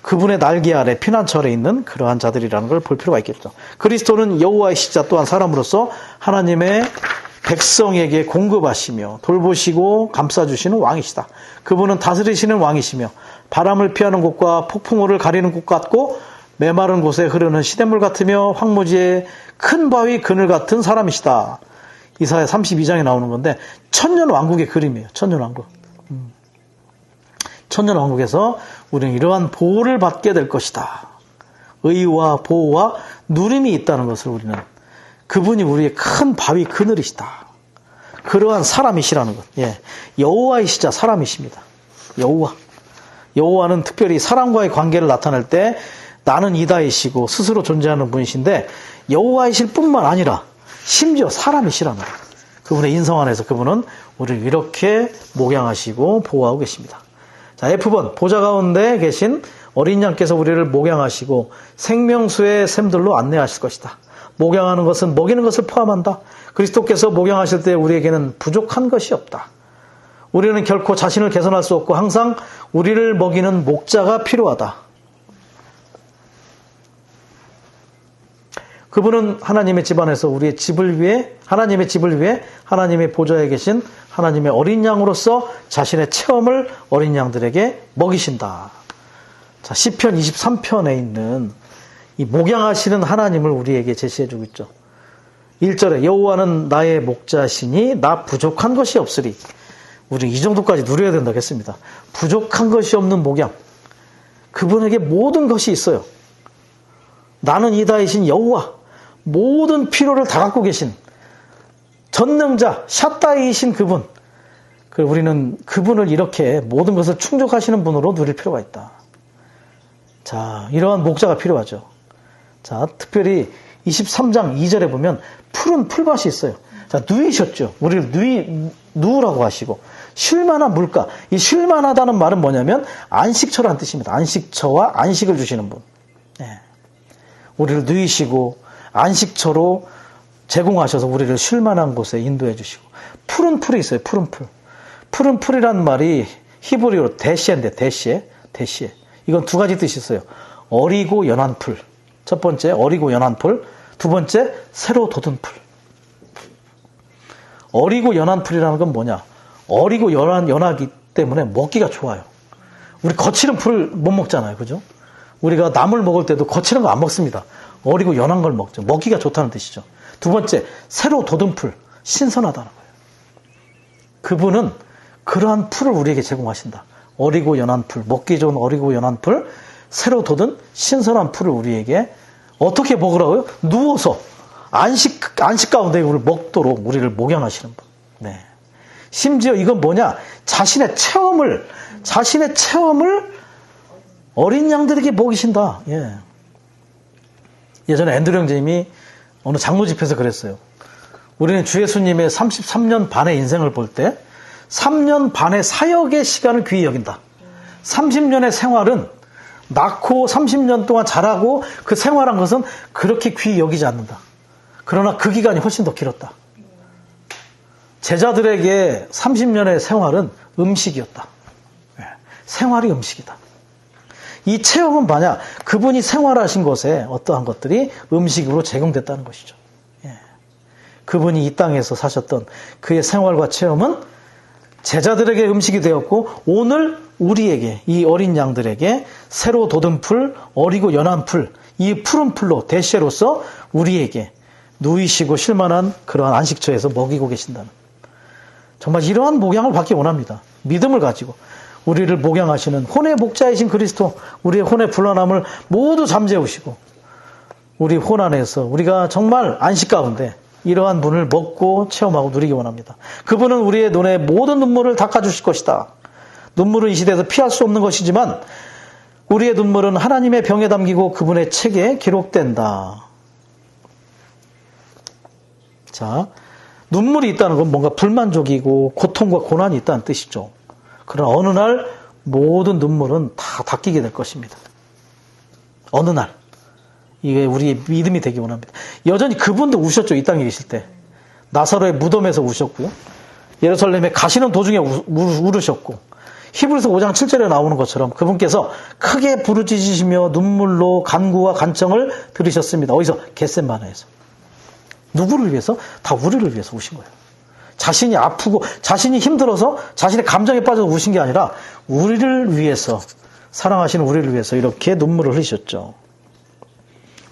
그분의 날개 아래, 피난처 아래 있는 그러한 자들이라는 걸 볼 필요가 있겠죠. 그리스도는 여호와의 시자 또한 사람으로서 하나님의 백성에게 공급하시며 돌보시고 감싸주시는 왕이시다. 그분은 다스리시는 왕이시며 바람을 피하는 곳과 폭풍우를 가리는 곳 같고 메마른 곳에 흐르는 시냇물 같으며 황무지의 큰 바위 그늘 같은 사람이시다. 이사야 32장에 나오는 건데 천년 왕국의 그림이에요. 천년 왕국. 천년 왕국에서 우리는 이러한 보호를 받게 될 것이다. 의와 보호와 누림이 있다는 것을 우리는, 그분이 우리의 큰 바위 그늘이시다. 그러한 사람이시라는 것. 예. 여호와이시자 사람이십니다. 여호와는 특별히 사람과의 관계를 나타낼 때 나는 이다이시고 스스로 존재하는 분이신데 여호와이실 뿐만 아니라 심지어 사람이시라는 것. 그분의 인성 안에서 그분은 우리를 이렇게 목양하시고 보호하고 계십니다. 자, F번 보좌 가운데 계신 어린 양께서 우리를 목양하시고 생명수의 샘들로 안내하실 것이다. 목양하는 것은 먹이는 것을 포함한다. 그리스도께서 목양하실 때 우리에게는 부족한 것이 없다. 우리는 결코 자신을 개선할 수 없고 항상 우리를 먹이는 목자가 필요하다. 그분은 하나님의 집안에서 우리의 집을 위해, 하나님의 집을 위해 하나님의 보좌에 계신 하나님의 어린 양으로서 자신의 체험을 어린 양들에게 먹이신다. 자, 시편 23편에 있는 이 목양하시는 하나님을 우리에게 제시해주고 있죠. 1절에 여호와는 나의 목자시니 나 부족한 것이 없으리. 우리 이 정도까지 누려야 된다겠습니다. 부족한 것이 없는 목양. 그분에게 모든 것이 있어요. 나는 이다이신 여호와, 모든 필요를 다 갖고 계신 전능자 샷다이이신 그분. 우리는 그분을 이렇게 모든 것을 충족하시는 분으로 누릴 필요가 있다. 자, 이러한 목자가 필요하죠. 자, 특별히 23장 2절에 보면 푸른 풀밭이 있어요. 자, 누이셨죠. 우리를 누우라고 하시고 쉴만한 물가. 이 쉴만하다는 말은 뭐냐면 안식처라는 뜻입니다. 안식처와 안식을 주시는 분. 네. 우리를 누이시고 안식처로 제공하셔서 우리를 쉴만한 곳에 인도해 주시고 푸른 풀이 있어요. 푸른 풀. 푸른 풀이란 말이 히브리어로 대시인데 대시에. 이건 두 가지 뜻이 있어요. 어리고 연한 풀. 첫 번째 어리고 연한 풀. 두 번째 새로 돋은 풀. 어리고 연한 풀이라는 건 뭐냐? 어리고 연하기 때문에 먹기가 좋아요. 우리 거칠은 풀을 못 먹잖아요. 그죠? 우리가 나물 먹을 때도 거칠은 거 안 먹습니다. 어리고 연한 걸 먹죠. 먹기가 좋다는 뜻이죠. 두 번째, 새로 돋은 풀. 신선하다는 거예요. 그분은 그러한 풀을 우리에게 제공하신다. 어리고 연한 풀, 먹기 좋은 어리고 연한 풀, 새로 돋은 신선한 풀을 우리에게 어떻게 먹으라고요? 누워서 안식 가운데 우리를 먹도록 우리를 목양하시는 분. 네. 심지어 이건 뭐냐? 자신의 체험을 어린 양들에게 먹이신다. 예. 예전에 앤드류 형제님이 어느 장로 집회에서 그랬어요. 우리는 주 예수님의 33년 반의 인생을 볼 때 3년 반의 사역의 시간을 귀히 여긴다. 30년의 생활은 낳고 30년 동안 자라고 그 생활한 것은 그렇게 귀히 여기지 않는다. 그러나 그 기간이 훨씬 더 길었다. 제자들에게 30년의 생활은 음식이었다. 생활이 음식이다. 이 체험은 뭐냐? 그분이 생활하신 것에 어떠한 것들이 음식으로 제공됐다는 것이죠. 그분이 이 땅에서 사셨던 그의 생활과 체험은 제자들에게 음식이 되었고 오늘 우리에게, 이 어린 양들에게 새로 돋은 풀, 어리고 연한 풀, 이 푸른 풀로 대시로서 우리에게 누이시고 쉴만한 그러한 안식처에서 먹이고 계신다는, 정말 이러한 목양을 받기 원합니다. 믿음을 가지고 우리를 목양하시는 혼의 목자이신 그리스도, 우리의 혼의 불안함을 모두 잠재우시고 우리 혼 안에서 우리가 정말 안식 가운데 이러한 분을 먹고 체험하고 누리기 원합니다. 그분은 우리의 눈에 모든 눈물을 닦아주실 것이다. 눈물은 이 시대에서 피할 수 없는 것이지만 우리의 눈물은 하나님의 병에 담기고 그분의 책에 기록된다. 자, 눈물이 있다는 건 뭔가 불만족이고 고통과 고난이 있다는 뜻이죠. 그러나 어느 날 모든 눈물은 다 닦이게 될 것입니다. 어느 날. 이게 우리의 믿음이 되기 원합니다. 여전히 그분도 우셨죠. 이 땅에 계실 때. 나사로의 무덤에서 우셨고 예루살렘에 가시는 도중에 울으셨고 히브리서 5장 7절에 나오는 것처럼 그분께서 크게 부르짖으시며 눈물로 간구와 간청을 들으셨습니다. 어디서? 겟세마네에서. 누구를 위해서? 다 우리를 위해서 우신 거예요. 자신이 아프고 자신이 힘들어서 자신의 감정에 빠져서 우신 게 아니라 우리를 위해서, 사랑하시는 우리를 위해서 이렇게 눈물을 흘리셨죠.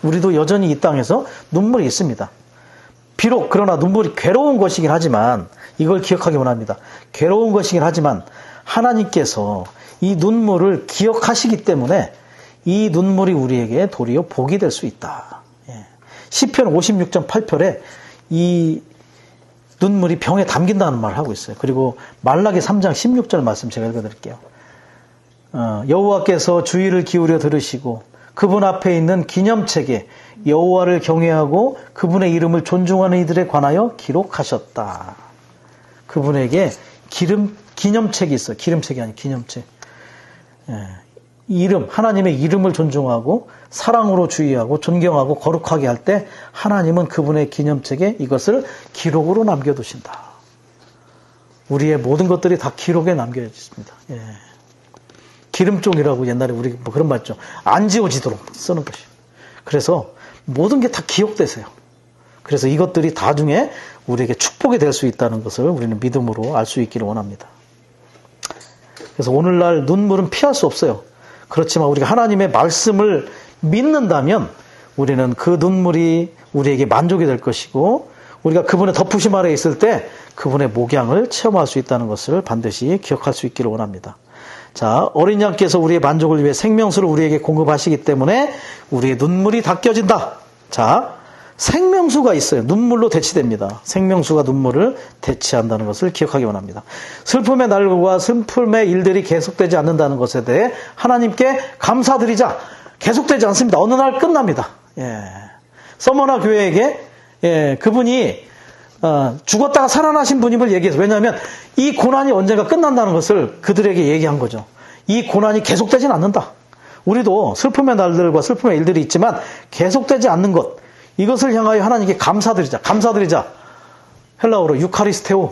우리도 여전히 이 땅에서 눈물이 있습니다. 비록 그러나 눈물이 괴로운 것이긴 하지만 이걸 기억하기 원합니다. 괴로운 것이긴 하지만 하나님께서 이 눈물을 기억하시기 때문에 이 눈물이 우리에게 도리어 복이 될 수 있다. 시편 56.8편에 이 눈물이 병에 담긴다는 말을 하고 있어요. 그리고 말라기 3장 16절 말씀 제가 읽어드릴게요. 여호와께서 주의를 기울여 들으시고 그분 앞에 있는 기념책에 여호와를 경외하고 그분의 이름을 존중하는 이들에 관하여 기록하셨다. 그분에게 기념책이 있어요. 기름책이 아니고 기념책. 이름, 하나님의 이름을 존중하고 사랑으로 주의하고 존경하고 거룩하게 할 때 하나님은 그분의 기념책에 이것을 기록으로 남겨두신다. 우리의 모든 것들이 다 기록에 남겨져 있습니다. 기름종이라고 옛날에 우리 뭐 그런 말 있죠. 안 지워지도록 쓰는 것이. 그래서 모든 게 다 기억되세요. 그래서 이것들이 나중에 우리에게 축복이 될 수 있다는 것을 우리는 믿음으로 알 수 있기를 원합니다. 그래서 오늘날 눈물은 피할 수 없어요. 그렇지만 우리가 하나님의 말씀을 믿는다면 우리는 그 눈물이 우리에게 만족이 될 것이고 우리가 그분의 덮으심 아래에 있을 때 그분의 목양을 체험할 수 있다는 것을 반드시 기억할 수 있기를 원합니다. 자, 어린 양께서 우리의 만족을 위해 생명수를 우리에게 공급하시기 때문에 우리의 눈물이 닦여진다. 자, 생명수가 있어요. 눈물로 대치됩니다. 생명수가 눈물을 대치한다는 것을 기억하기 원합니다. 슬픔의 날과 슬픔의 일들이 계속되지 않는다는 것에 대해 하나님께 감사드리자. 계속되지 않습니다. 어느 날 끝납니다. 서머나 교회에게 그분이 죽었다가 살아나신 분임을 얘기해서, 왜냐하면 이 고난이 언젠가 끝난다는 것을 그들에게 얘기한 거죠. 이 고난이 계속되지는 않는다. 우리도 슬픔의 날들과 슬픔의 일들이 있지만 계속되지 않는 것, 이것을 향하여 하나님께 감사드리자. 감사드리자. 헬라어로 유카리스테오.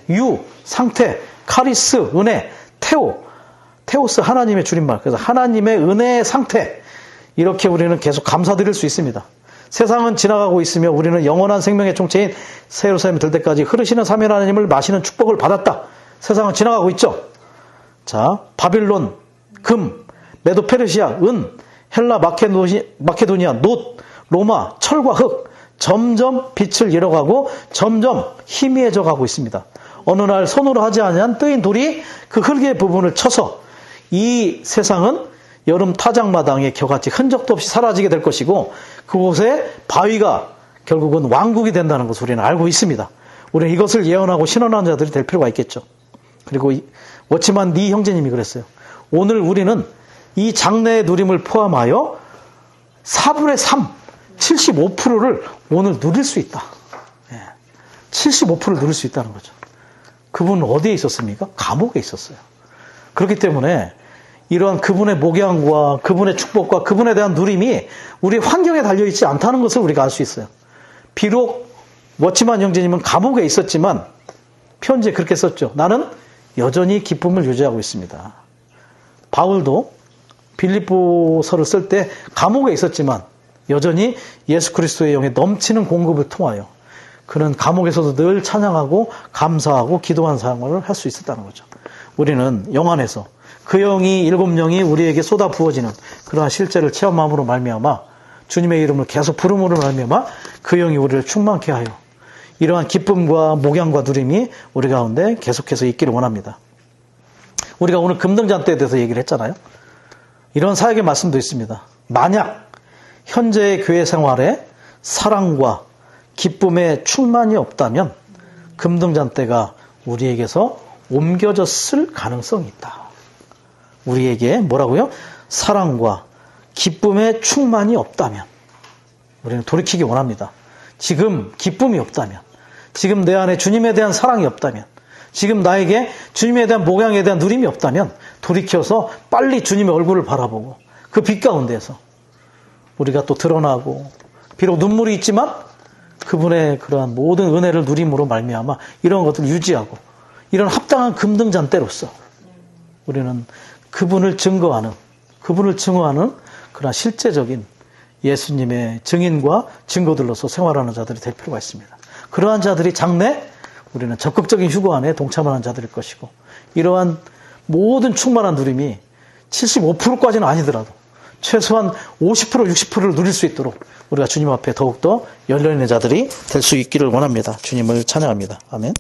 유, 상태, 카리스, 은혜, 테오스, 하나님의 줄임말. 그래서 하나님의 은혜의 상태. 이렇게 우리는 계속 감사드릴 수 있습니다. 세상은 지나가고 있으며 우리는 영원한 생명의 총체인 새 예루살렘이 될 때까지 흐르시는 삼위 하나님을 마시는 축복을 받았다. 세상은 지나가고 있죠. 자, 바빌론, 금, 메도 페르시아, 은, 헬라, 마케도니아, 놋, 로마, 철과 흙, 점점 빛을 잃어가고 점점 희미해져 가고 있습니다. 어느 날 손으로 하지 아니한 뜨인 돌이 그 흙의 부분을 쳐서 이 세상은 여름 타작마당의 겨같이 흔적도 없이 사라지게 될 것이고 그곳에 바위가 결국은 왕국이 된다는 것을 우리는 알고 있습니다. 우리는 이것을 예언하고 신원하는 자들이 될 필요가 있겠죠. 그리고 워치만 네 형제님이 그랬어요. 오늘 우리는 이 장래의 누림을 포함하여 4분의 3, 75%를 오늘 누릴 수 있다. 75%를 누릴 수 있다는 거죠. 그분은 어디에 있었습니까? 감옥에 있었어요. 그렇기 때문에 이러한 그분의 목양과 그분의 축복과 그분에 대한 누림이 우리 환경에 달려있지 않다는 것을 우리가 알 수 있어요. 비록 워치만 형제님은 감옥에 있었지만 편지에 그렇게 썼죠. 나는 여전히 기쁨을 유지하고 있습니다. 바울도 빌립보서를 쓸 때 감옥에 있었지만 여전히 예수 그리스도의 영에 넘치는 공급을 통하여 그는 감옥에서도 늘 찬양하고 감사하고 기도한 사용을 할 수 있었다는 거죠. 우리는 영 안에서 그 영이 7영이 우리에게 쏟아 부어지는 그러한 실제를 체험함으로 말미암아 주님의 이름을 계속 부름으로 말미암아 그 영이 우리를 충만케 하여 이러한 기쁨과 목양과 누림이 우리 가운데 계속해서 있기를 원합니다. 우리가 오늘 금등잔대에 대해서 얘기를 했잖아요. 이런 사역의 말씀도 있습니다. 만약 현재의 교회 생활에 사랑과 기쁨의 충만이 없다면 금등잔대가 우리에게서 옮겨졌을 가능성이 있다. 우리에게 뭐라고요? 사랑과 기쁨의 충만이 없다면 우리는 돌이키기 원합니다. 지금 기쁨이 없다면, 지금 내 안에 주님에 대한 사랑이 없다면, 지금 나에게 주님에 대한 목양에 대한 누림이 없다면 돌이켜서 빨리 주님의 얼굴을 바라보고 그 빛 가운데에서 우리가 또 드러나고 비록 눈물이 있지만 그분의 그러한 모든 은혜를 누림으로 말미암아 이런 것들을 유지하고 이런 합당한 금등잔대로서 우리는 그분을 증거하는 그런 실제적인 예수님의 증인과 증거들로서 생활하는 자들이 될 필요가 있습니다. 그러한 자들이 장래 우리는 적극적인 휴거 안에 동참하는 자들일 것이고 이러한 모든 충만한 누림이 75%까지는 아니더라도 최소한 50%, 60%를 누릴 수 있도록 우리가 주님 앞에 더욱더 열려있는 자들이 될 수 있기를 원합니다. 주님을 찬양합니다. 아멘.